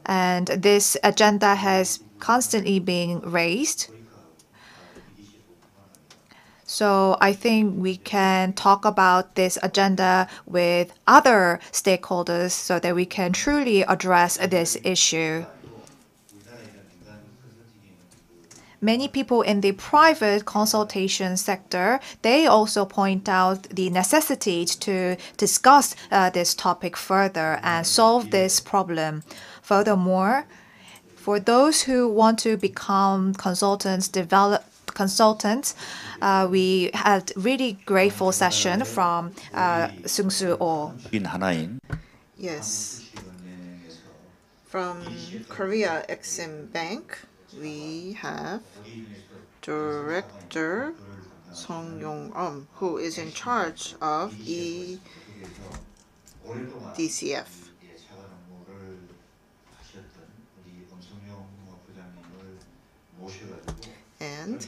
And this agenda has constantly been raised. So I think we can talk about this agenda with other stakeholders so that we can truly address this issue. Many people in the private consultation sector, they also point out the necessity to discuss this topic further and solve this problem. Furthermore, for those who want to become consultants, we had really grateful session from Seung-soo Oh. Yes. From Korea Exim Bank, we have Director Song Yong-um, who is in charge of EDCF. And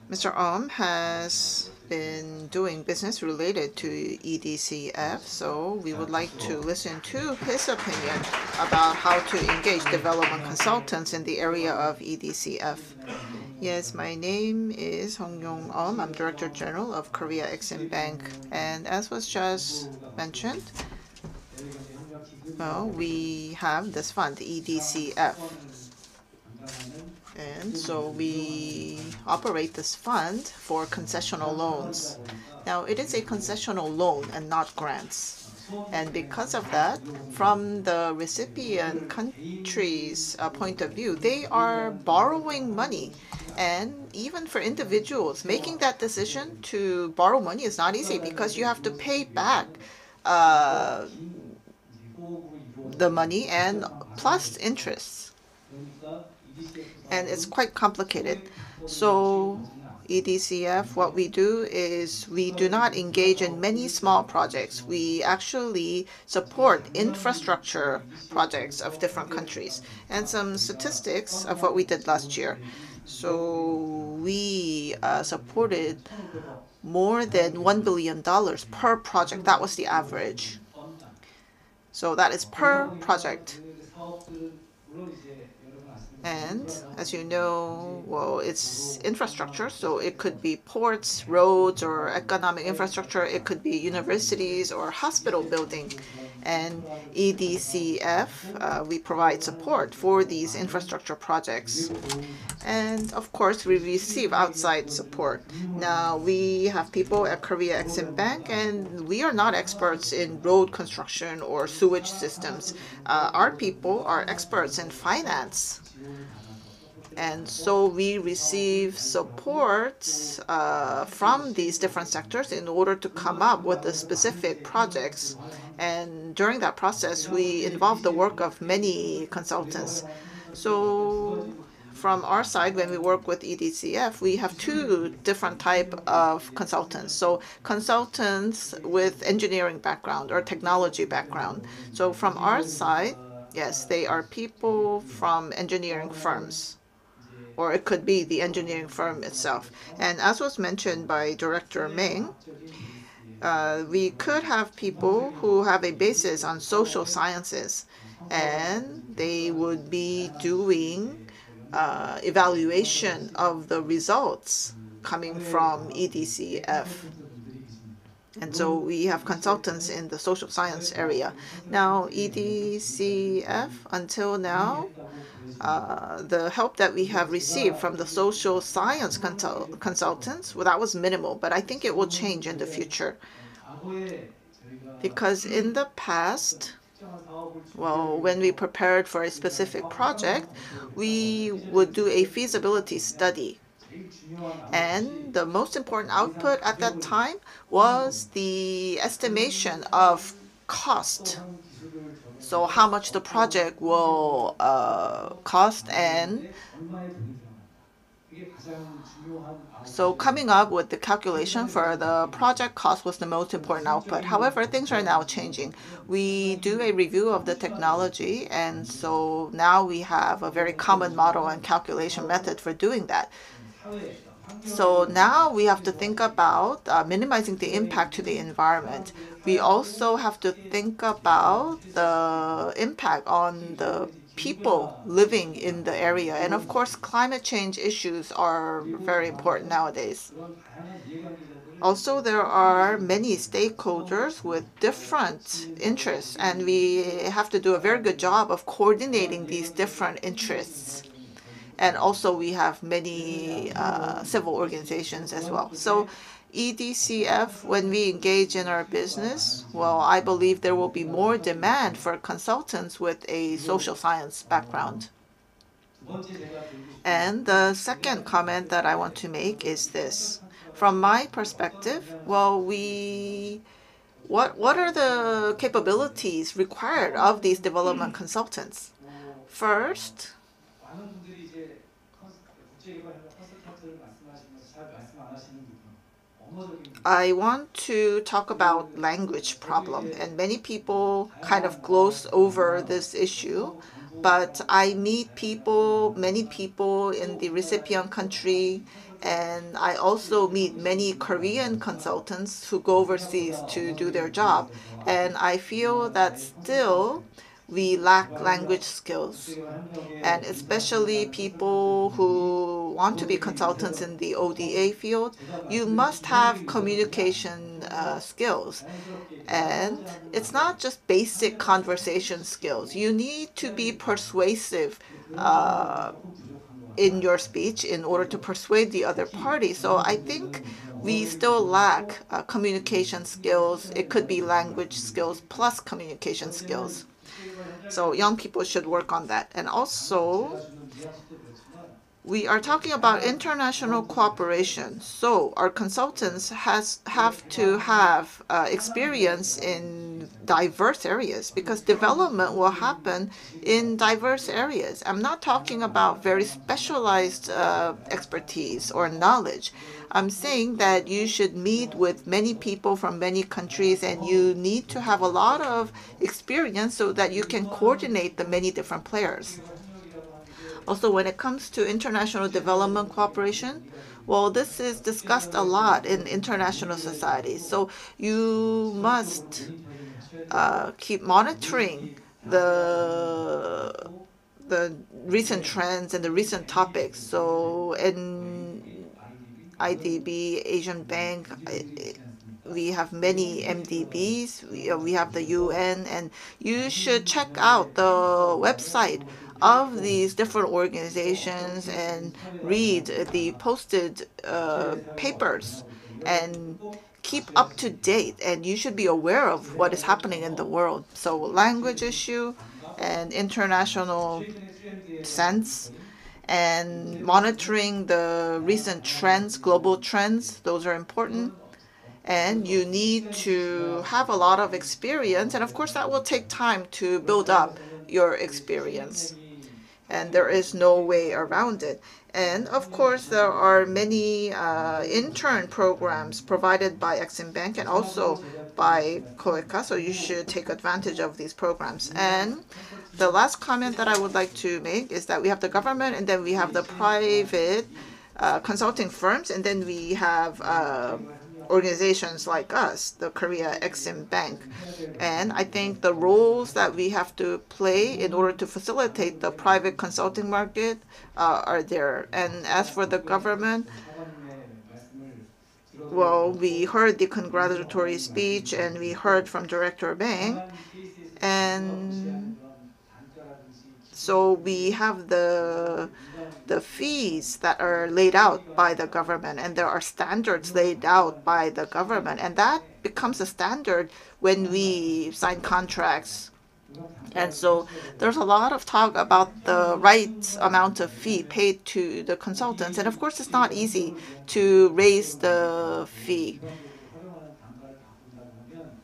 Mr. has been doing business related to EDCF, so we would like to listen to his opinion about how to engage development consultants in the area of EDCF. Yes, my name is Hong Yong-um. I'm Director General of Korea Exim Bank. And as was just mentioned, well, we have this fund, EDCF. And so we operate this fund for concessional loans. Now, it is a concessional loan and not grants. And because of that, from the recipient country's point of view, they are borrowing money. And even for individuals, making that decision to borrow money is not easy because you have to pay back the money and plus interest. And it's quite complicated. So EDCF, what we do is we do not engage in many small projects. We actually support infrastructure projects of different countries. And some statistics of what we did last year. So we supported more than $1 billion per project. That was the average. So that is per project. And as you know, well, it's infrastructure, so it could be ports, roads, or economic infrastructure. It could be universities or hospital building. And EDCF, we provide support for these infrastructure projects. And of course, we receive outside support. Now, we have people at Korea Exim Bank, and we are not experts in road construction or sewage systems. Our people are experts in finance. And so we receive support from these different sectors in order to come up with the specific projects. And during that process, we involve the work of many consultants. So from our side, when we work with EDCF, we have two different type of consultants. So consultants with engineering background or technology background. So from our side, yes, they are people from engineering firms, or it could be the engineering firm itself. And as was mentioned by Director Meng, we could have people who have a basis on social sciences, and they would be doing evaluation of the results coming from EDCF. And so we have consultants in the social science area. Now, EDCF, until now, the help that we have received from the social science consultants, well, that was minimal, but I think it will change in the future. Because in the past, well, when we prepared for a specific project, we would do a feasibility study. And the most important output at that time was the estimation of cost. So how much the project will cost, and so coming up with the calculation for the project cost was the most important output. However, things are now changing. We do a review of the technology, and so now we have a very common model and calculation method for doing that. So now we have to think about minimizing the impact to the environment. We also have to think about the impact on the people living in the area. And of course, climate change issues are very important nowadays. Also, there are many stakeholders with different interests, and we have to do a very good job of coordinating these different interests. And also, we have many civil organizations as well. So EDCF, when we engage in our business, well, I believe there will be more demand for consultants with a social science background. And the second comment that I want to make is this. From my perspective, well, what are the capabilities required of these development consultants? First, I want to talk about language problem, and many people kind of gloss over this issue, but I meet people, many people in the recipient country, and I also meet many Korean consultants who go overseas to do their job, and I feel that still we lack language skills, and especially people who want to be consultants in the ODA field, you must have communication skills. And it's not just basic conversation skills. You need to be persuasive in your speech in order to persuade the other party. So I think we still lack communication skills. It could be language skills plus communication skills. So young people should work on that. And also, we are talking about international cooperation. So our consultants have to have experience in diverse areas, because development will happen in diverse areas. I'm not talking about very specialized expertise or knowledge. I'm saying that you should meet with many people from many countries, and you need to have a lot of experience so that you can coordinate the many different players. Also, when it comes to international development cooperation, well, this is discussed a lot in international society. So you must keep monitoring the recent trends and the recent topics. So in IDB, Asian Bank, we have many MDBs, we have the UN, and you should check out the website of these different organizations and read the posted papers and keep up to date, and you should be aware of what is happening in the world. So language issue and international sense and monitoring the recent trends, global trends, those are important. And you need to have a lot of experience, and of course that will take time to build up your experience, and there is no way around it. And of course there are many intern programs provided by Exim Bank and also by COECA, so you should take advantage of these programs. And the last comment that I would like to make is that we have the government, and then we have the private consulting firms, and then we have organizations like us, the Korea Exim Bank. And I think the roles that we have to play in order to facilitate the private consulting market are there. And as for the government, well, we heard the congratulatory speech and we heard from Director Bang, and so we have the fees that are laid out by the government, and there are standards laid out by the government, and that becomes a standard when we sign contracts. And so there's a lot of talk about the right amount of fee paid to the consultants, and of course it's not easy to raise the fee.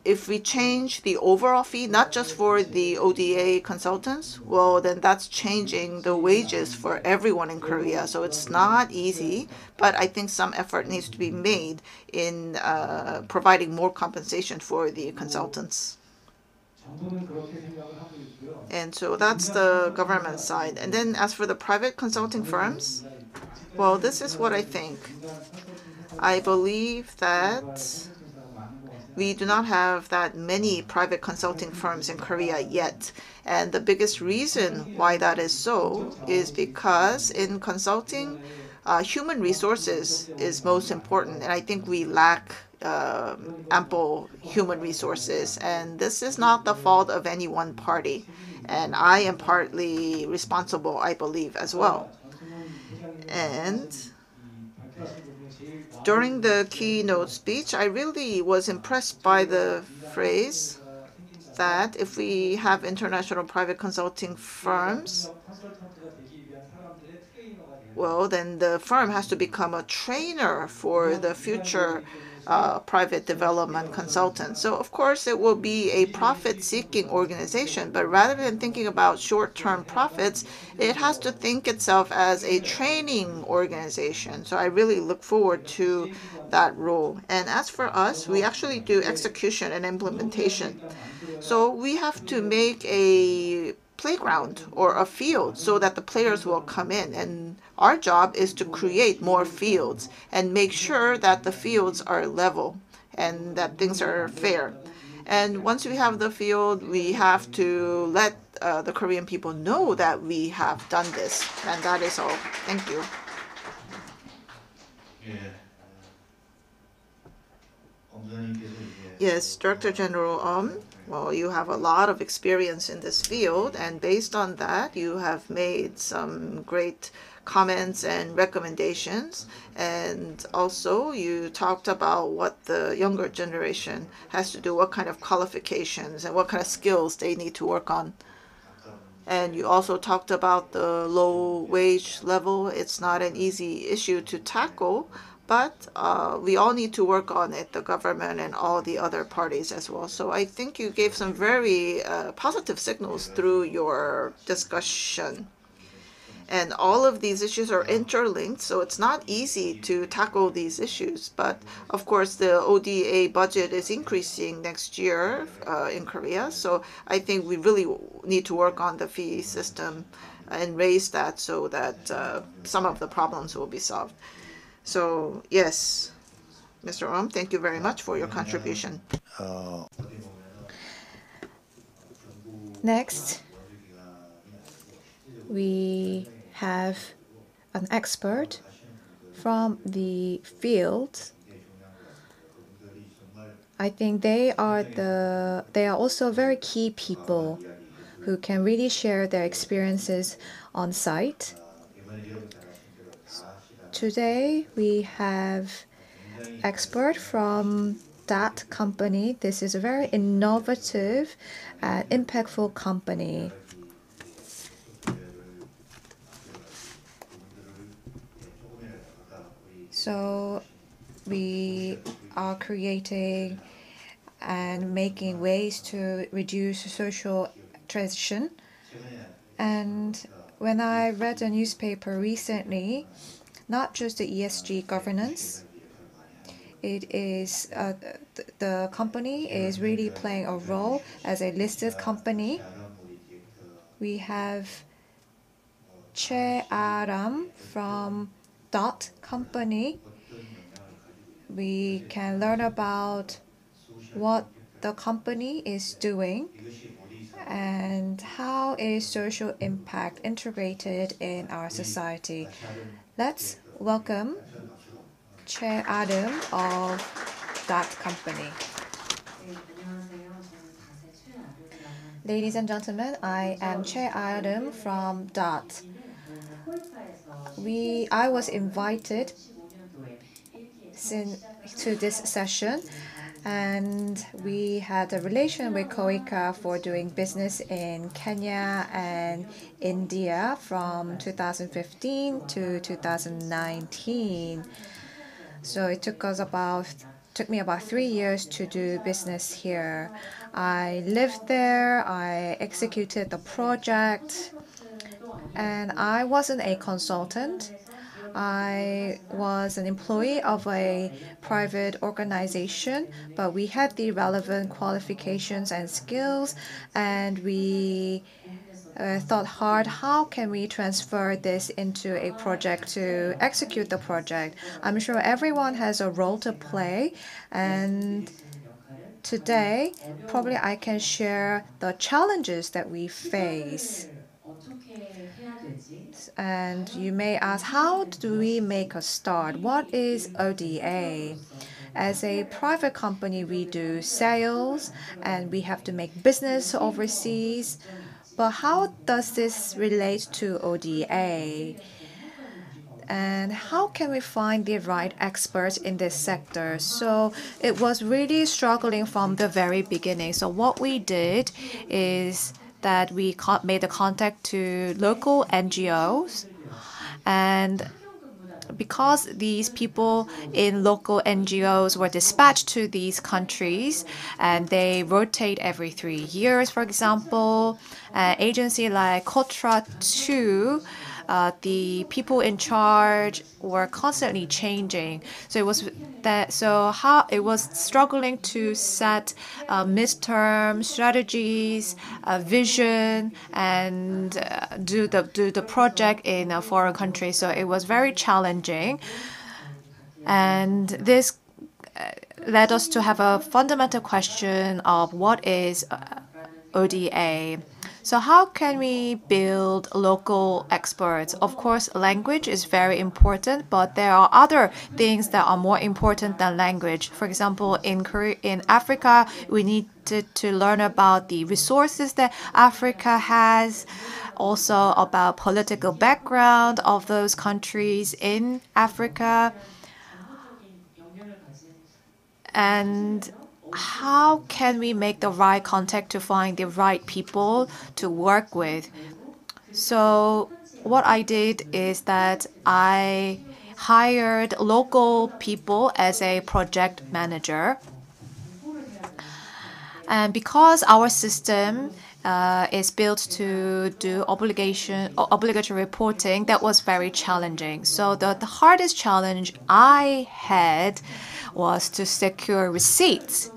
If we change the overall fee, not just for the ODA consultants, well, then that's changing the wages for everyone in Korea. So it's not easy, but I think some effort needs to be made in providing more compensation for the consultants. And so that's the government side. And then as for the private consulting firms, well, this is what I think. I believe that we do not have that many private consulting firms in Korea yet. And the biggest reason why that is so is because in consulting, human resources is most important. And I think we lack ample human resources. And this is not the fault of any one party. And I am partly responsible, I believe, as well. And during the keynote speech, I really was impressed by the phrase that if we have international private consulting firms, well, then the firm has to become a trainer for the future private development consultants. So of course it will be a profit-seeking organization, but rather than thinking about short-term profits, it has to think itself as a training organization. So I really look forward to that role. And as for us, we actually do execution and implementation. So we have to make a playground or a field so that the players will come in, and our job is to create more fields and make sure that the fields are level and that things are fair. And once we have the field, we have to let the Korean people know that we have done this. And that is all. Thank you. 예, 검사님께서 이제 Yes, Director General well, you have a lot of experience in this field, and based on that, you have made some great comments and recommendations. And also, you talked about what the younger generation has to do, what kind of qualifications and what kind of skills they need to work on. And you also talked about the low wage level. It's not an easy issue to tackle, but we all need to work on it, the government and all the other parties as well. So I think you gave some very positive signals through your discussion. And all of these issues are interlinked, so it's not easy to tackle these issues. But of course, the ODA budget is increasing next year in Korea. So I think we really need to work on the fee system and raise that so that some of the problems will be solved. So yes, Mr. Thank you very much for your contribution. Next, we have an expert from the field. I think they are also very key people who can really share their experiences on site. Today we have expert from that company. This is a very innovative and impactful company. So we are creating and making ways to reduce social transition. And when I read a newspaper recently, not just the ESG governance, it is the company is really playing a role as a listed company. We have Che Aram from Dot Company. We can learn about what the company is doing and how is social impact integrated in our society. Let's welcome Che Adam of Dot Company. Ladies and gentlemen, I am Che Adam from Dot. I was invited to this session, and we had a relation with KOICA for doing business in Kenya and India from 2015 to 2019. So it took me about 3 years to do business here. I lived there, I executed the project, and I wasn't a consultant. I was an employee of a private organization, but we had the relevant qualifications and skills, and we thought hard, how can we transfer this into a project to execute the project? I'm sure everyone has a role to play, and today probably I can share the challenges that we face. And you may ask, how do we make a start? What is ODA? As a private company, we do sales and we have to make business overseas. But how does this relate to ODA? And how can we find the right experts in this sector? So it was really struggling from the very beginning. So what we did is that we made a contact to local NGOs, and because these people in local NGOs were dispatched to these countries and they rotate every 3 years, for example, an agency like Kotra 2, the people in charge were constantly changing. So it was struggling to set midterm strategies, vision, and do the project in a foreign country. So it was very challenging, and this led us to have a fundamental question of what is ODA. So how can we build local experts? Of course, language is very important, but there are other things that are more important than language. For example, in Africa, we need to learn about the resources that Africa has, also about political background of those countries in Africa. And how can we make the right contact to find the right people to work with? So what I did is that I hired local people as a project manager. And because our system is built to do obligatory reporting, that was very challenging. So the hardest challenge I had was to secure receipts,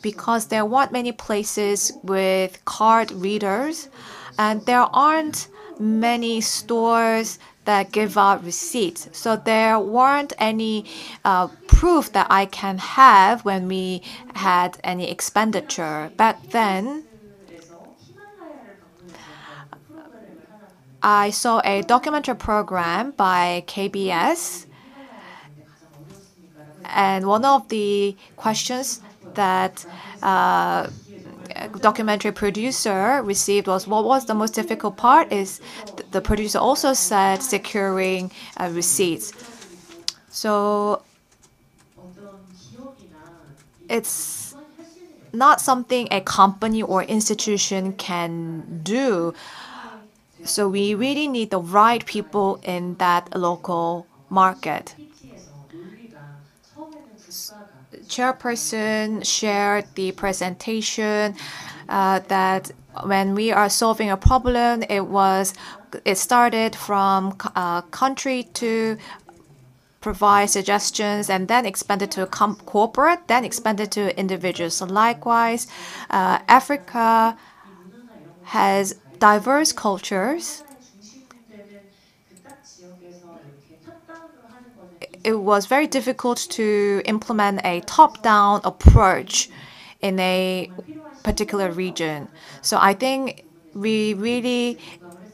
because there weren't many places with card readers, and there aren't many stores that give out receipts. So there weren't any proof that I can have when we had any expenditure. Back then, I saw a documentary program by KBS, and one of the questions that documentary producer received was, what was the most difficult part? Is the producer also said securing receipts. So it's not something a company or institution can do. So we really need the right people in that local market. Chairperson shared the presentation that when we are solving a problem, it started from country to provide suggestions, and then expanded to corporate, then expanded to individuals. So likewise, Africa has diverse cultures. It was very difficult to implement a top-down approach in a particular region. So I think we really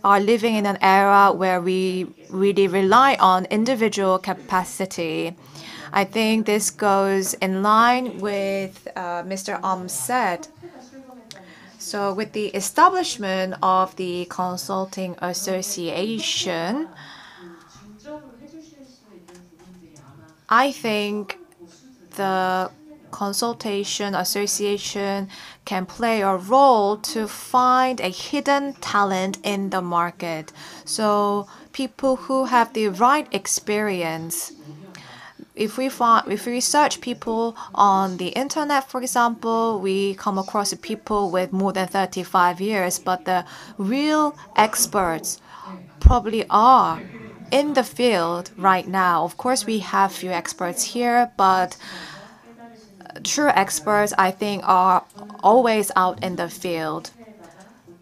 are living in an era where we really rely on individual capacity. I think this goes in line with Mr. said. So with the establishment of the Consulting Association, I think the Consultation Association can play a role to find a hidden talent in the market. So people who have the right experience. If we search people on the internet, for example, we come across people with more than 35 years, but the real experts probably are in the field right now. Of course, we have few experts here, but true experts, I think, are always out in the field.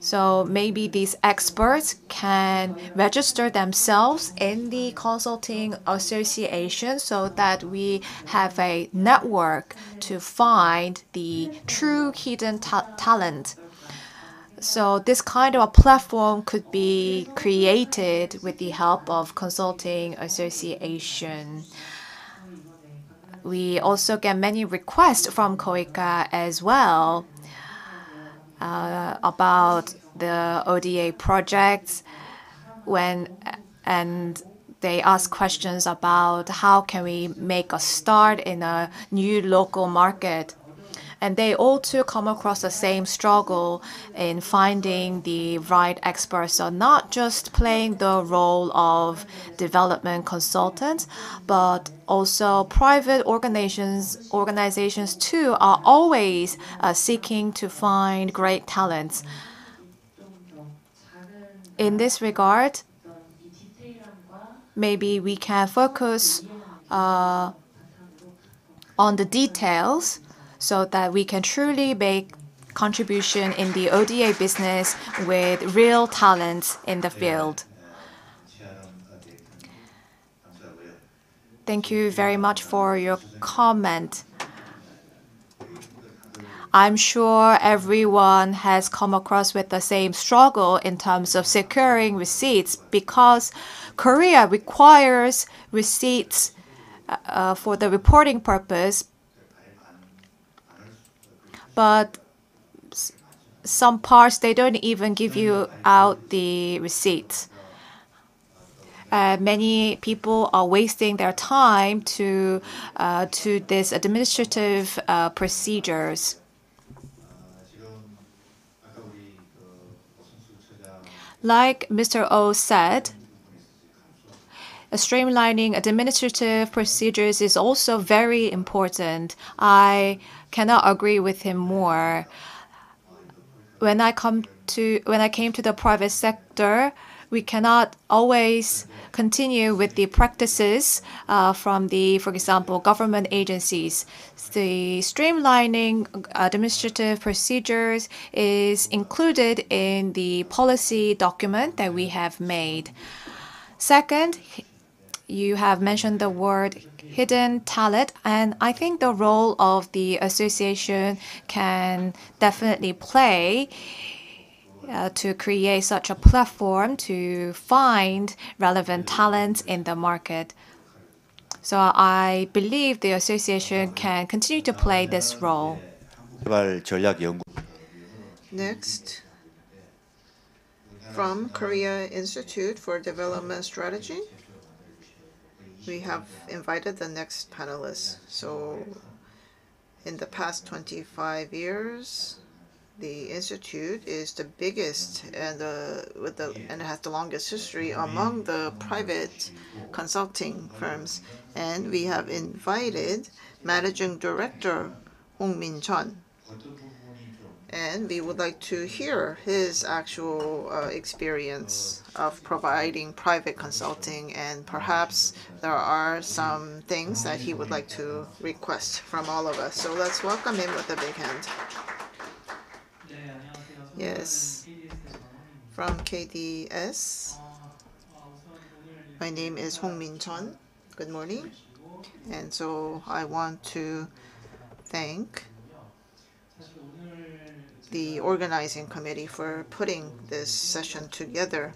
So maybe these experts can register themselves in the Consulting Association so that we have a network to find the true hidden talent. So this kind of a platform could be created with the help of Consulting Association. We also get many requests from COICA as well about the ODA projects, and they ask questions about how can we make a start in a new local market. And they all too come across the same struggle in finding the right experts. So not just playing the role of development consultants, but also private organizations too are always seeking to find great talents. In this regard, maybe we can focus on the details so that we can truly make contribution in the ODA business with real talents in the field. Thank you very much for your comment. I'm sure everyone has come across with the same struggle in terms of securing receipts because Korea requires receipts for the reporting purpose, but some parts they don't even give you out the receipts. Many people are wasting their time to these administrative procedures. Like Mr. O said, streamlining administrative procedures is also very important. I cannot agree with him more. When I came to the private sector, we cannot always continue with the practices from the, for example, government agencies. The streamlining administrative procedures is included in the policy document that we have made. Second, you have mentioned the word hidden talent, and I think the role of the association can definitely play to create such a platform to find relevant talents in the market. So I believe the association can continue to play this role. Next, from Korea Institute for Development Strategy, we have invited the next panelists. So in the past 25 years, the institute is the biggest and it has the longest history among the private consulting firms. And we have invited Managing Director Hong Min-chun. And we would like to hear his actual experience of providing private consulting, and perhaps there are some things that he would like to request from all of us. So let's welcome him with a big hand. Yes, from KDS. My name is Hong Min-chun. Good morning. And so I want to thank the organizing committee for putting this session together.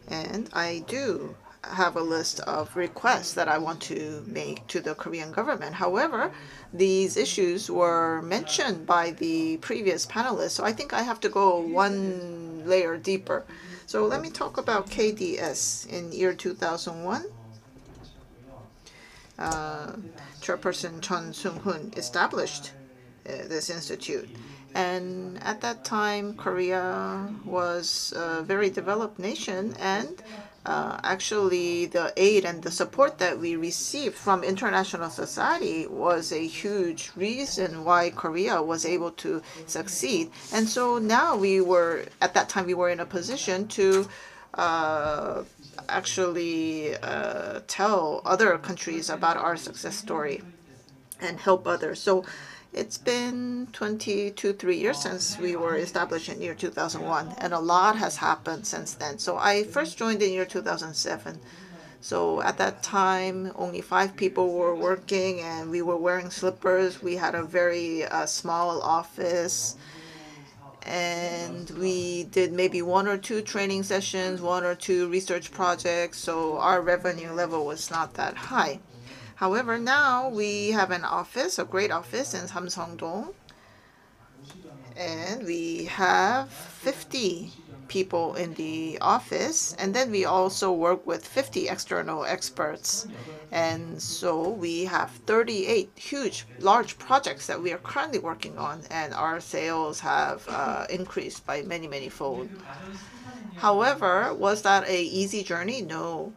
And I do have a list of requests that I want to make to the Korean government. However, these issues were mentioned by the previous panelists, so I think I have to go one layer deeper. So let me talk about KDS. In year 2001, Chairperson Chun Sung-hoon established this institute. And at that time, Korea was a very developed nation, and actually the aid and the support that we received from international society was a huge reason why Korea was able to succeed. And so now at that time we were in a position to actually tell other countries about our success story and help others. So it's been 3 years since we were established in year 2001, and a lot has happened since then. So I first joined in year 2007. So at that time, only 5 people were working, and we were wearing slippers. We had a very small office, and we did maybe 1 or 2 training sessions, 1 or 2 research projects. So our revenue level was not that high. However, now we have an office, a great office in Samsung-dong, and we have 50 people in the office, and then we also work with 50 external experts. And so we have 38 large projects that we are currently working on, and our sales have increased by many fold. However, was that an easy journey? No.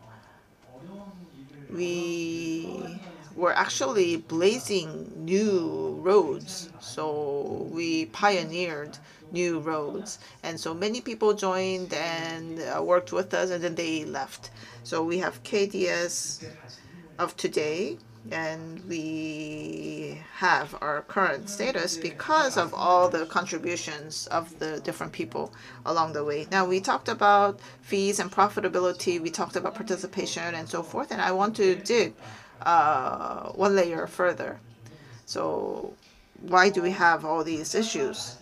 We were actually blazing new roads. So we pioneered new roads. And so many people joined and worked with us, and then they left. So we have KDS of today, and we have our current status because of all the contributions of the different people along the way. Now, we talked about fees and profitability, we talked about participation and so forth, and I want to dig one layer further. So why do we have all these issues?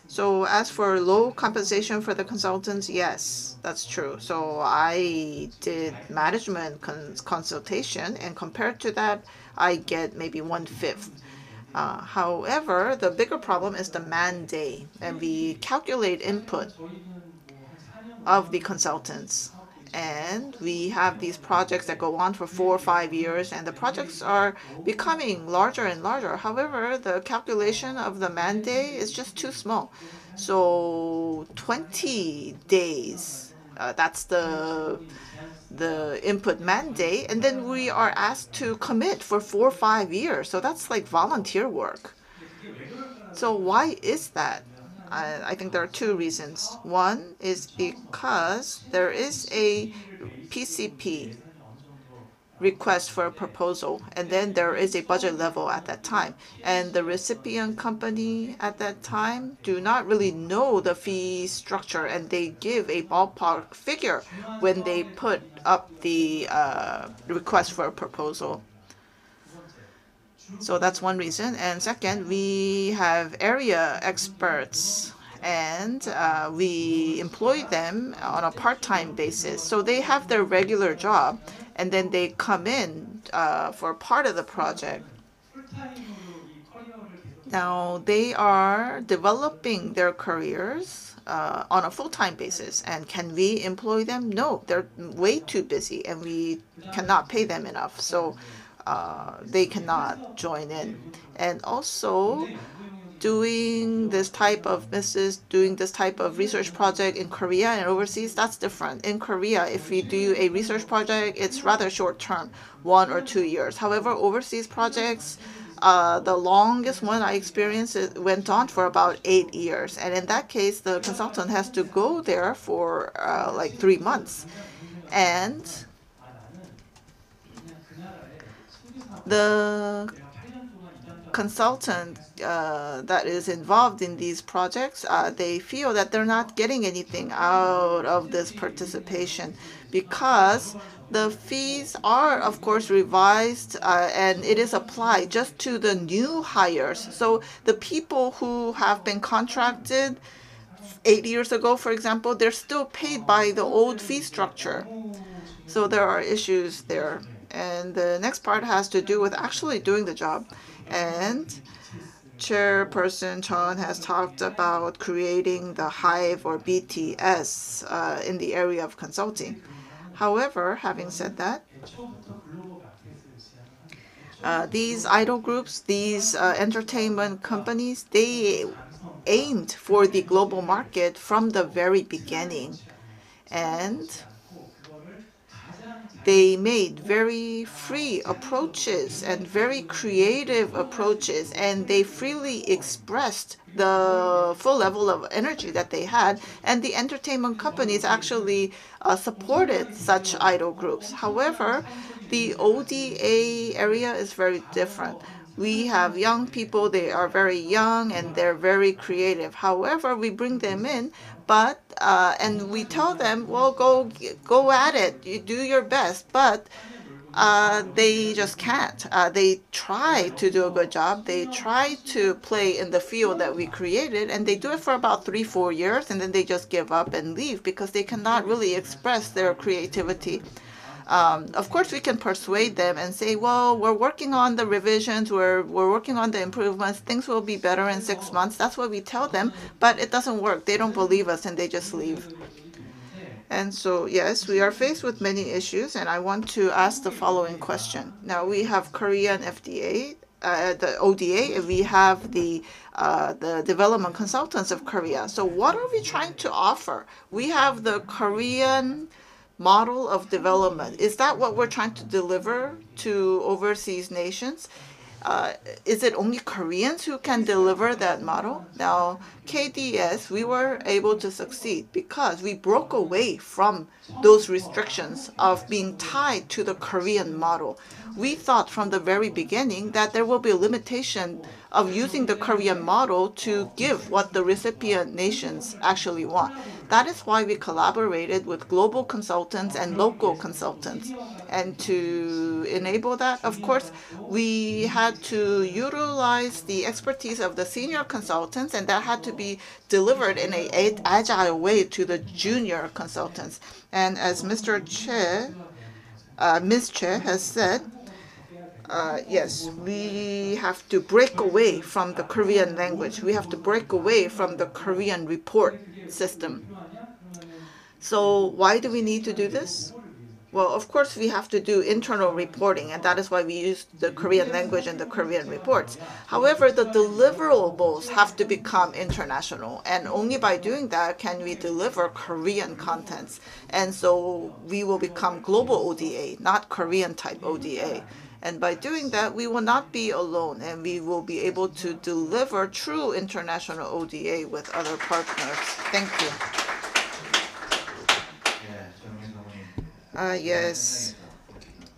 So as for low compensation for the consultants, yes, that's true. So I did management consultation, and compared to that, I get maybe 1/5. However, the bigger problem is the man day, and we calculate input of the consultants. And we have these projects that go on for 4 or 5 years, and the projects are becoming larger and larger. However, the calculation of the man day is just too small. So 20 days, that's the input mandate, and then we are asked to commit for 4 or 5 years. So that's like volunteer work. So why is that? I think there are two reasons. One is because there is a PCP, request for a proposal, and then there is a budget level at that time. And the recipient company at that time do not really know the fee structure, and they give a ballpark figure when they put up the request for a proposal. So that's one reason. And second, we have area experts, and we employ them on a part-time basis. So they have their regular job, and then they come in for part of the project. Now they are developing their careers on a full-time basis. And can we employ them? No, they're way too busy, and we cannot pay them enough. So they cannot join in. And also, doing this type of business, doing this type of research project in Korea and overseas, that's different. In Korea, if we do a research project, it's rather short term, 1 or 2 years. However, overseas projects, the longest one I experienced, it went on for about 8 years. And in that case, the consultant has to go there for like 3 months. And the consultant that is involved in these projects, they feel that they're not getting anything out of this participation, because the fees are, of course, revised and it is applied just to the new hires. So the people who have been contracted 8 years ago, for example, they're still paid by the old fee structure. So there are issues there. And the next part has to do with actually doing the job. And Chairperson Chun has talked about creating the Hive or BTS in the area of consulting. However, having said that, these idol groups, these entertainment companies, they aimed for the global market from the very beginning. And they made very free approaches and very creative approaches, and they freely expressed the full level of energy that they had, and the entertainment companies actually supported such idol groups. However, the ODA area is very different. We have young people, they are very young and they're very creative. However, we bring them in, but and we tell them, well, go at it, you do your best, but they just can't. They try to do a good job. They try to play in the field that we created, and they do it for about 3-4 years, and then they just give up and leave because they cannot really express their creativity. Of course, we can persuade them and say, well, we're working on the revisions, we're working on the improvements, things will be better in 6 months. That's what we tell them, but it doesn't work. They don't believe us, and they just leave. And so, yes, we are faced with many issues, and I want to ask the following question. Now, we have Korean FDA, the ODA, and we have the development consultants of Korea. So what are we trying to offer? We have the Korean model of development. Is that what we're trying to deliver to overseas nations? Is it only Koreans who can deliver that model? Now, KDS, we were able to succeed because we broke away from those restrictions of being tied to the Korean model. We thought from the very beginning that there will be a limitation of using the Korean model to give what the recipient nations actually want. That is why we collaborated with global consultants and local consultants. And to enable that, of course, we had to utilize the expertise of the senior consultants, and that had to be delivered in an agile way to the junior consultants. And as Mr. Che, Ms. Che has said, yes, we have to break away from the Korean language. We have to break away from the Korean report system. So why do we need to do this? Well, of course, we have to do internal reporting, and that is why we use the Korean language and the Korean reports. However, the deliverables have to become international, and only by doing that can we deliver Korean contents. And so we will become global ODA, not Korean type ODA. And by doing that, we will not be alone, and we will be able to deliver true international ODA with other partners. Thank you. Yes,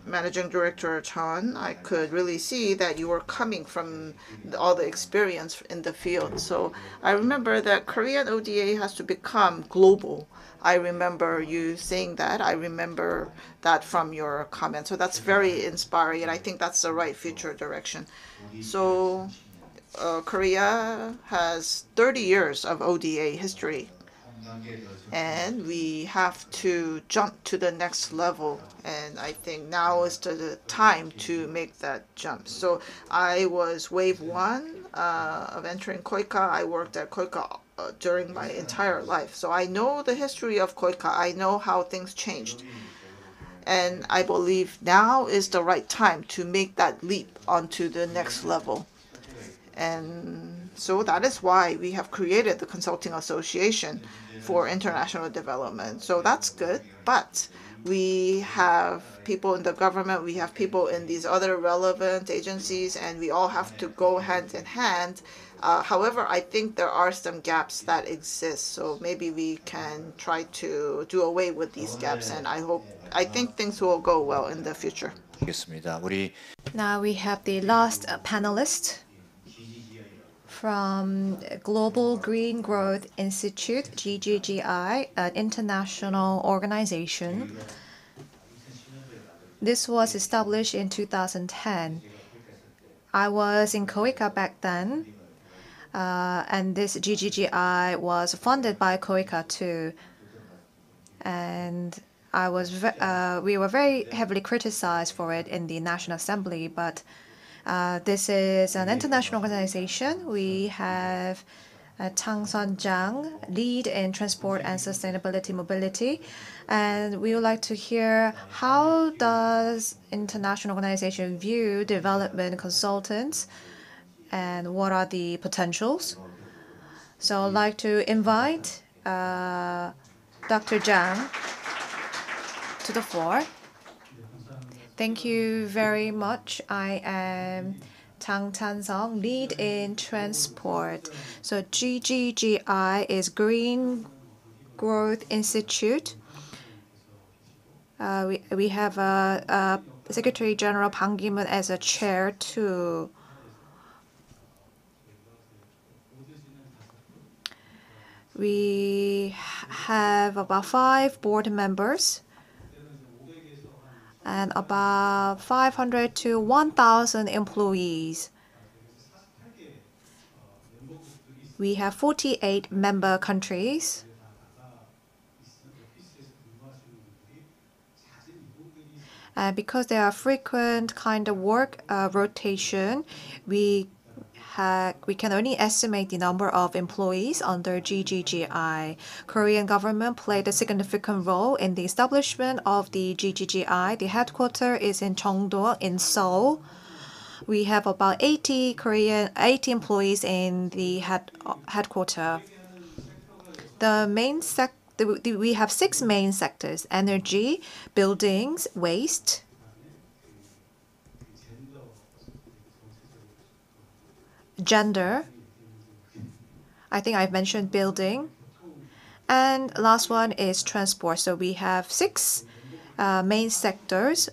Managing Director Chan, I could really see that you were coming from all the experience in the field. So I remember that Korean ODA has to become global. I remember you saying that. I remember that from your comment. So that's very inspiring, and I think that's the right future direction. So Korea has 30 years of ODA history, and we have to jump to the next level, and I think now is the time to make that jump. So I was wave 1 of entering KOICA. I worked at KOICA during my entire life, so I know the history of KOICA. I know how things changed, and I believe now is the right time to make that leap onto the next level. And so that is why we have created the Consulting Association for International Development. So that's good, but we have people in the government, we have people in these other relevant agencies, and we all have to go hand in hand. However, I think there are some gaps that exist, so maybe we can try to do away with these gaps, and I think things will go well in the future. Now we have the last panelist from Global Green Growth Institute, GGGI, an international organization. This was established in 2010. I was in KOICA back then, and this GGGI was funded by KOICA too. And we were very heavily criticized for it in the National Assembly, but this is an international organization. We have Chang Sun-jang, lead in transport and sustainability mobility. And we would like to hear, how does international organization view development consultants and what are the potentials? So I'd like to invite Dr. Zhang to the floor. Thank you very much. I am Chang Chan-sung, lead in transport. So GGGI is Green Growth Institute. We have Secretary General Bang Ki-moon as a chair too. We have about 5 board members and about 500 to 1,000 employees. We have 48 member countries. And because there are frequent kind of work rotation, we can only estimate the number of employees under GGGI. Korean government played a significant role in the establishment of the GGGI. The headquarters is in Cheongdo in Seoul. We have about 80 employees in the headquarters. We have 6 main sectors: energy, buildings, waste, gender. I think I've mentioned building. And last one is transport. So we have 6 main sectors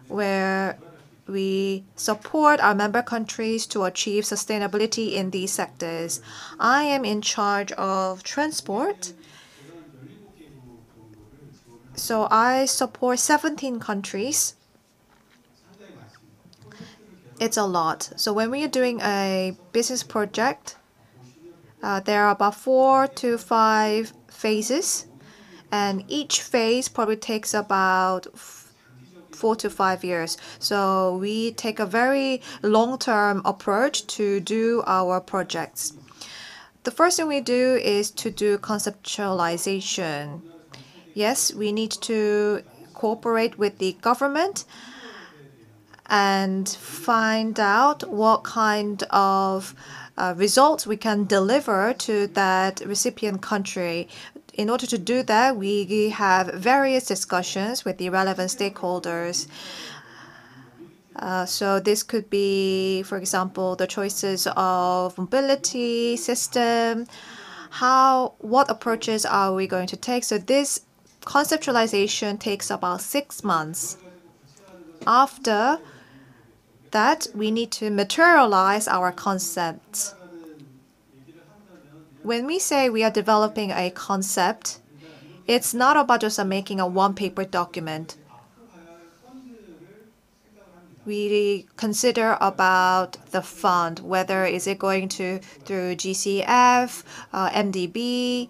where we support our member countries to achieve sustainability in these sectors. I am in charge of transport. So I support 17 countries. It's a lot. So when we are doing a business project, there are about 4 to 5 phases, and each phase probably takes about 4 to 5 years. So we take a very long-term approach to do our projects. The first thing we do is to do conceptualization. Yes, we need to cooperate with the government and find out what kind of results we can deliver to that recipient country. In order to do that, we have various discussions with the relevant stakeholders. So this could be, for example, the choices of mobility system, what approaches are we going to take. So this conceptualization takes about 6 months. After that, we need to materialize our concepts. When we say we are developing a concept, it's not about just making a one-paper document. We consider about the fund, whether is it going to through GCF, MDB.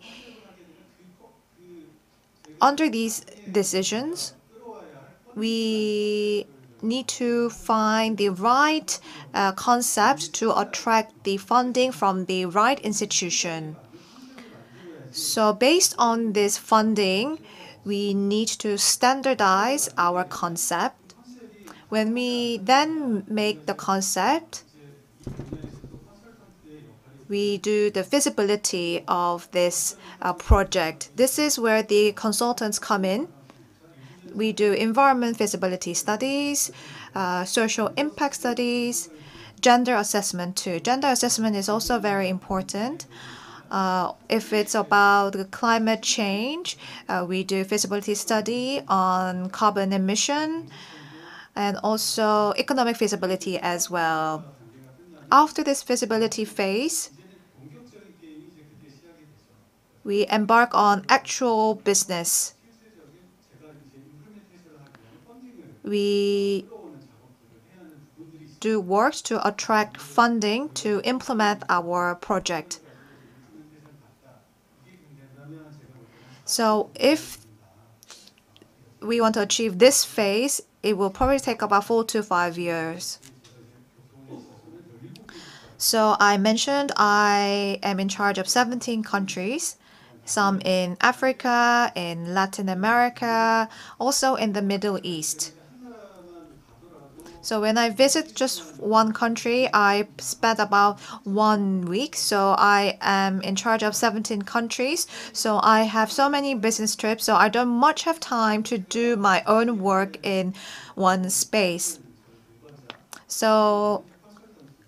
Under these decisions, we need to find the right concept to attract the funding from the right institution. So based on this funding, we need to standardize our concept. When we then make the concept, we do the feasibility of this project. This is where the consultants come in. We do environment feasibility studies, social impact studies, gender assessment too. Gender assessment is also very important. If it's about climate change, we do feasibility study on carbon emission and also economic feasibility as well. After this feasibility phase, we embark on actual business. We do work to attract funding to implement our project. So if we want to achieve this phase, it will probably take about 4 to 5 years. So I mentioned I am in charge of 17 countries, some in Africa, in Latin America, also in the Middle East. So when I visit just one country, I spend about 1 week. So I am in charge of 17 countries. So I have so many business trips. So I don't much have time to do my own work in one space. So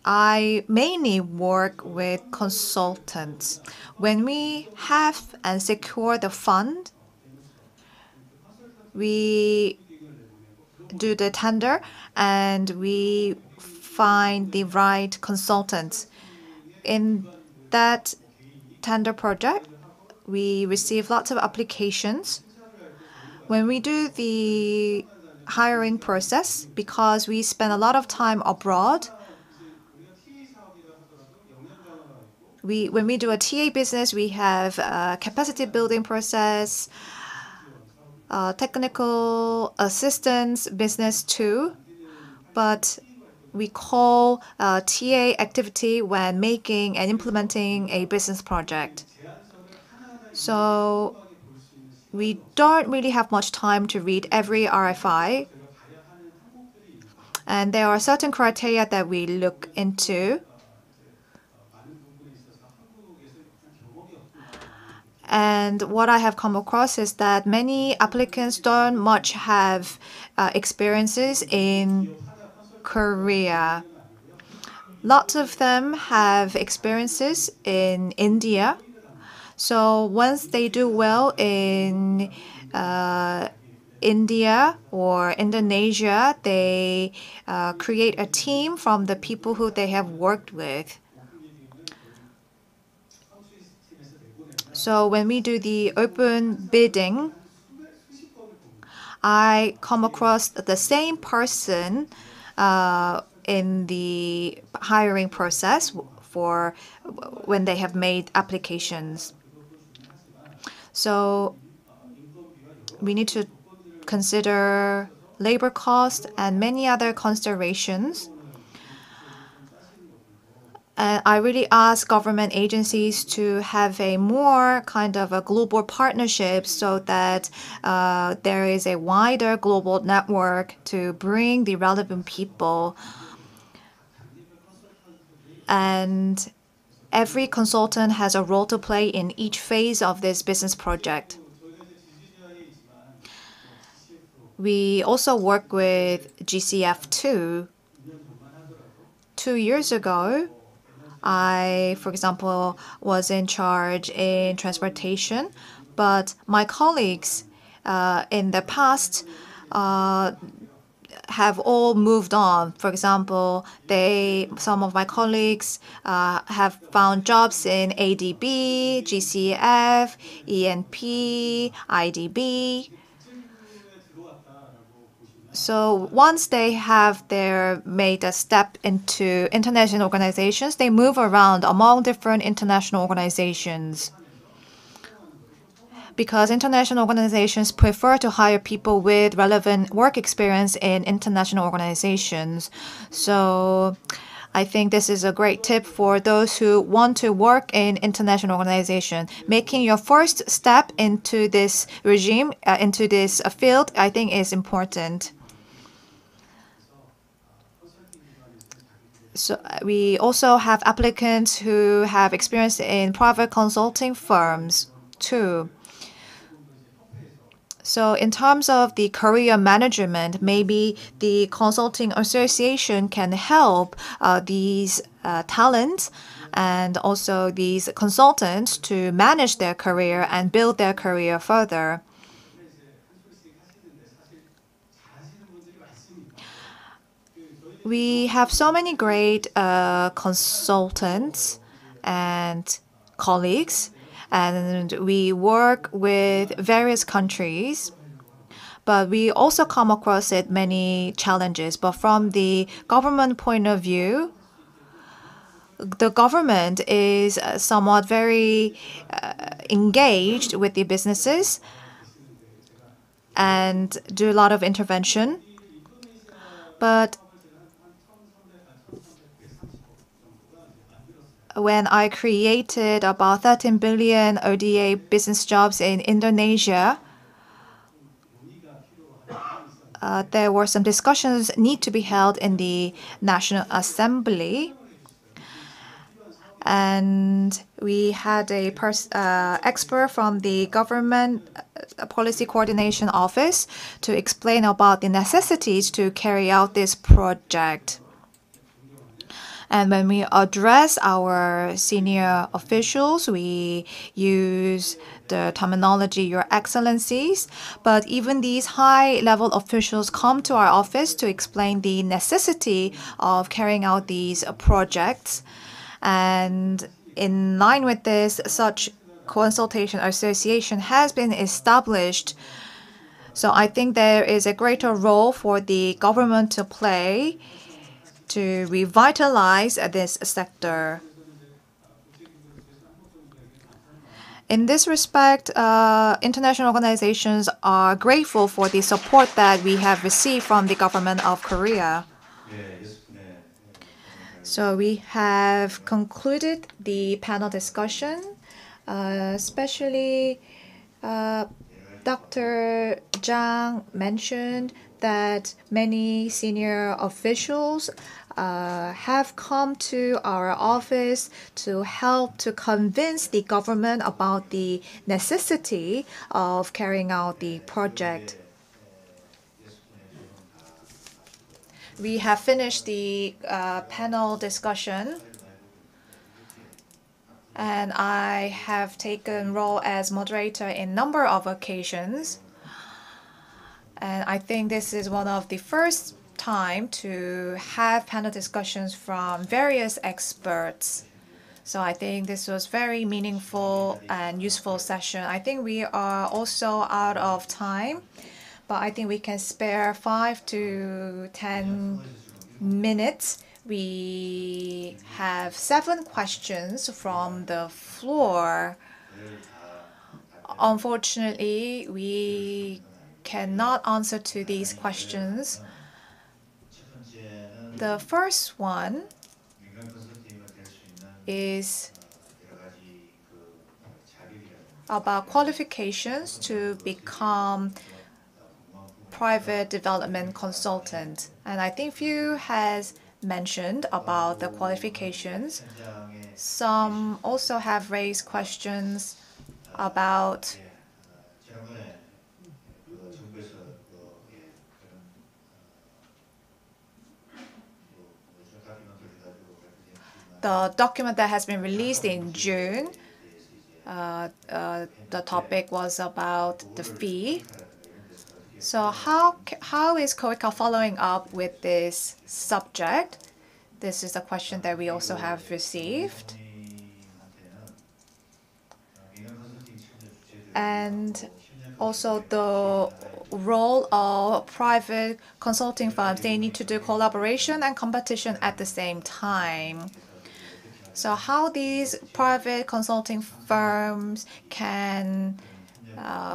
I mainly work with consultants. When we have and secure the fund, we do the tender and we find the right consultants. In that tender project, we receive lots of applications. When we do the hiring process, because we spend a lot of time abroad, when we do a TA business, we have a capacity building process, technical assistance business too, but we call TA activity when making and implementing a business project. So we don't really have much time to read every RFI, and there are certain criteria that we look into. And what I have come across is that many applicants don't much have experiences in Korea. Lots of them have experiences in India. So once they do well in India or Indonesia, they create a team from the people who they have worked with. So when we do the open bidding, I come across the same person in the hiring process for when they have made applications. So we need to consider labor cost and many other considerations. And I really ask government agencies to have a more kind of a global partnership so that there is a wider global network to bring the relevant people. And every consultant has a role to play in each phase of this business project. We also work with GCF too. 2 years ago, I, for example, was in charge in transportation, but my colleagues in the past have all moved on. For example, some of my colleagues have found jobs in ADB, GCF, ENP, IDB. So once they have made a step into international organizations, they move around among different international organizations. Because international organizations prefer to hire people with relevant work experience in international organizations. So I think this is a great tip for those who want to work in international organization. Making your first step into this regime, into this field, I think is important. So we also have applicants who have experience in private consulting firms too. So in terms of the career management, maybe the consulting association can help these talents and also these consultants to manage their career and build their career further. We have so many great consultants and colleagues, and we work with various countries, but we also come across many challenges. But from the government point of view, the government is somewhat very engaged with the businesses and do a lot of intervention. But when I created about 13 billion ODA business jobs in Indonesia, there were some discussions need to be held in the National Assembly. And we had a expert from the Government Policy Coordination Office to explain about the necessities to carry out this project. And when we address our senior officials, we use the terminology, Your Excellencies. But even these high-level officials come to our office to explain the necessity of carrying out these projects. And in line with this, such consultation association has been established. So I think there is a greater role for the government to play to revitalize this sector. In this respect, international organizations are grateful for the support that we have received from the government of Korea. So we have concluded the panel discussion, especially Dr. Zhang mentioned that many senior officials have come to our office to help to convince the government about the necessity of carrying out the project. We have finished the panel discussion, and I have taken role as moderator in a number of occasions. And I think this is one of the first time to have panel discussions from various experts. So I think this was very meaningful and useful session. I think we are also out of time, but I think we can spare 5 to 10 minutes. We have 7 questions from the floor. Unfortunately, we cannot answer to these questions. The first one is about qualifications to become private development consultant. And I think few has mentioned about the qualifications. Some also have raised questions about the document that has been released in June. The topic was about the fee. So how is COICA following up with this subject? This is a question that we also have received. And also the role of private consulting firms. They need to do collaboration and competition at the same time. So how these private consulting firms can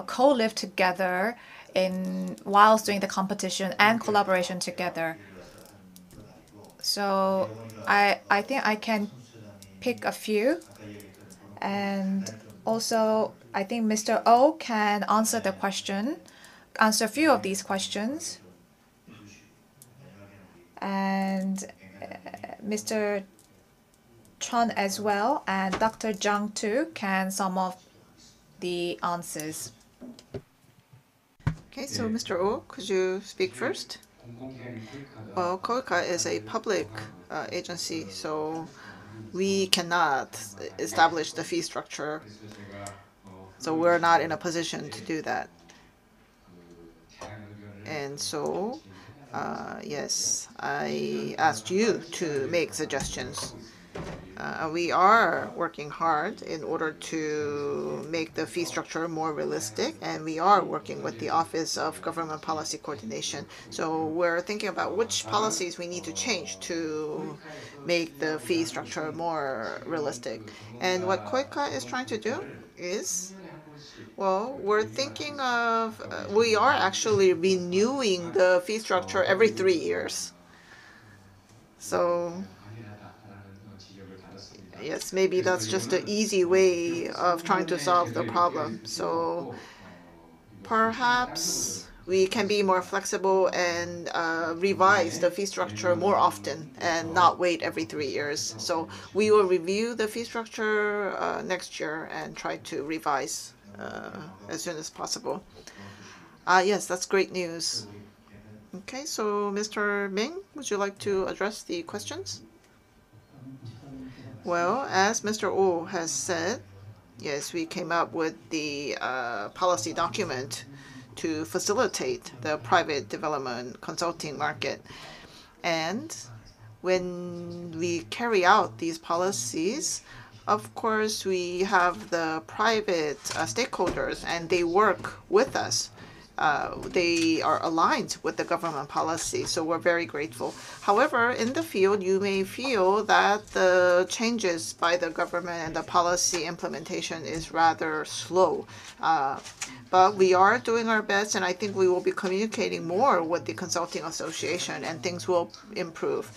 co-live together whilst doing the competition and collaboration together. So I think I can pick a few. And also, I think Mr. O can answer a few of these questions. And Mr. Chun as well, and Dr. Zhang too can sum up the answers. Okay, so Mr. Oh, could you speak first? Well, COICA is a public agency, so we cannot establish the fee structure. So we're not in a position to do that. And so, yes, I asked you to make suggestions. We are working hard in order to make the fee structure more realistic, and we are working with the Office of Government Policy Coordination. So we're thinking about which policies we need to change to make the fee structure more realistic. And what COICA is trying to do is, well, we're thinking of, we are actually renewing the fee structure every 3 years. So yes, maybe that's just an easy way of trying to solve the problem. So perhaps we can be more flexible and revise the fee structure more often and not wait every 3 years. So we will review the fee structure next year and try to revise as soon as possible. Yes, that's great news. Okay, so Mr. Ming, would you like to address the questions? Well, as Mr. Oh has said, yes, we came up with the policy document to facilitate the private development consulting market. And when we carry out these policies, of course, we have the private stakeholders, and they work with us. They are aligned with the government policy, so we're very grateful. However, in the field, you may feel that the changes by the government and the policy implementation is rather slow. But we are doing our best, and I think we will be communicating more with the Consulting Association, and things will improve.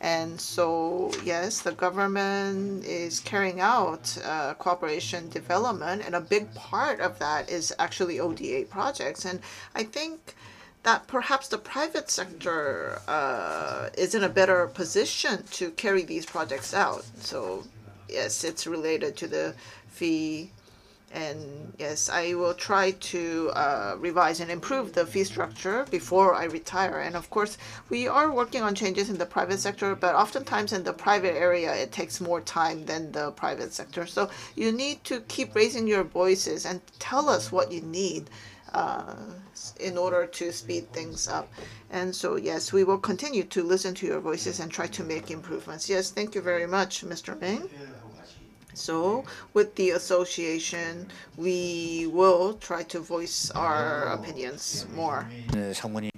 And so, yes, the government is carrying out cooperation development, and a big part of that is actually ODA projects. And I think that perhaps the private sector is in a better position to carry these projects out. So, yes, it's related to the fee. And yes, I will try to revise and improve the fee structure before I retire. And of course, we are working on changes in the private sector, but oftentimes in the private area, it takes more time than the private sector. So you need to keep raising your voices and tell us what you need in order to speed things up. And so, yes, we will continue to listen to your voices and try to make improvements. Yes, thank you very much, Mr. Ming. So, with the association, we will try to voice our opinions more. 상무님.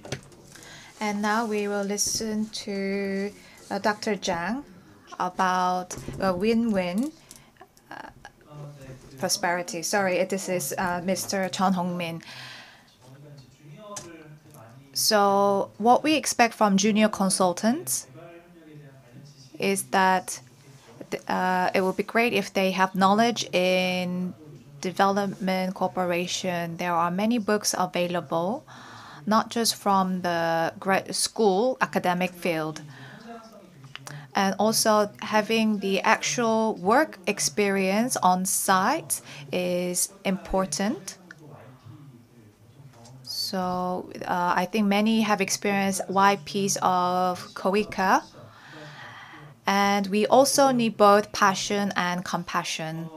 And now we will listen to Dr. Zhang about a win-win prosperity. Sorry, this is Mr. Chun Hong-min. So what we expect from junior consultants is that it would be great if they have knowledge in development cooperation. There are many books available, not just from the grad school academic field. And also having the actual work experience on site is important. So I think many have experienced YPs of COICA. And we also need both passion and compassion.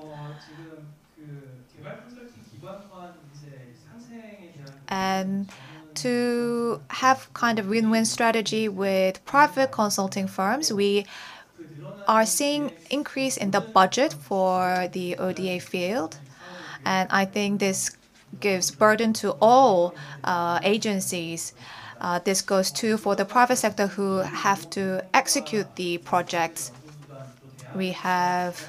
And to have kind of win-win strategy with private consulting firms, we are seeing increase in the budget for the ODA field. And I think this gives burden to all agencies. This goes too for the private sector who have to execute the projects. We have,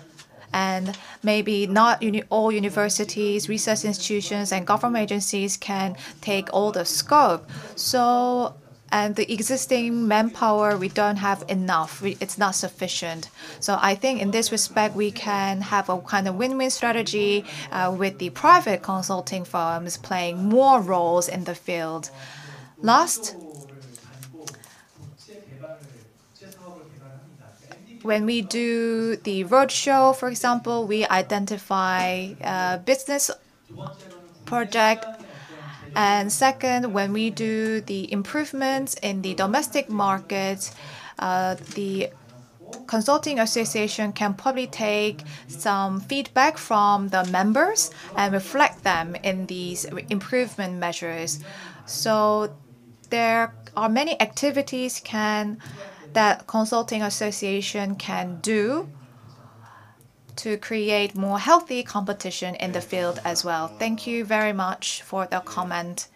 and maybe not all universities, research institutions, and government agencies can take all the scope. So, and the existing manpower, we don't have enough. It's not sufficient. So I think in this respect, we can have a kind of win-win strategy with the private consulting firms playing more roles in the field. Last, when we do the roadshow, for example, we identify a business project. And second, when we do the improvements in the domestic market, the consulting association can probably take some feedback from the members and reflect them in these improvement measures. So there are many activities that consulting association can do to create more healthy competition in the field as well. Thank you very much for the comment.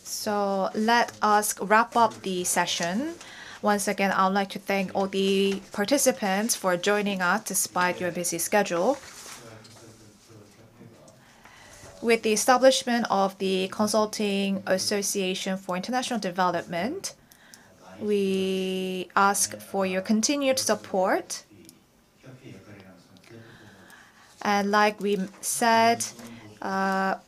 So let us wrap up the session. Once again, I would like to thank all the participants for joining us despite your busy schedule. With the establishment of the Consulting Association for International Development, we ask for your continued support. And like we said, the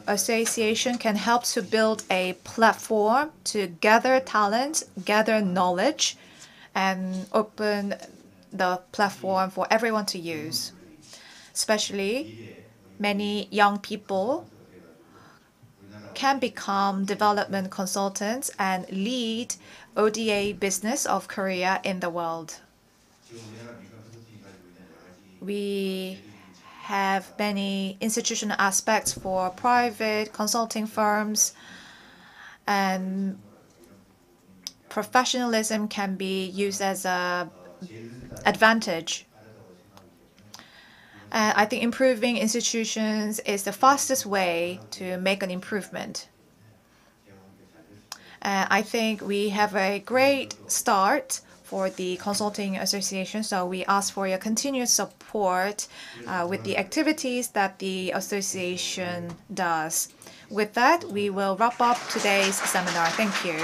association can help to build a platform to gather talent, gather knowledge, and open the platform for everyone to use. Especially, many young people can become development consultants and lead ODA business of Korea in the world. We have many institutional aspects for private consulting firms, and professionalism can be used as an advantage. And I think improving institutions is the fastest way to make an improvement. I think we have a great start for the Consulting Association, so we ask for your continued support with the activities that the association does. With that, we will wrap up today's seminar. Thank you.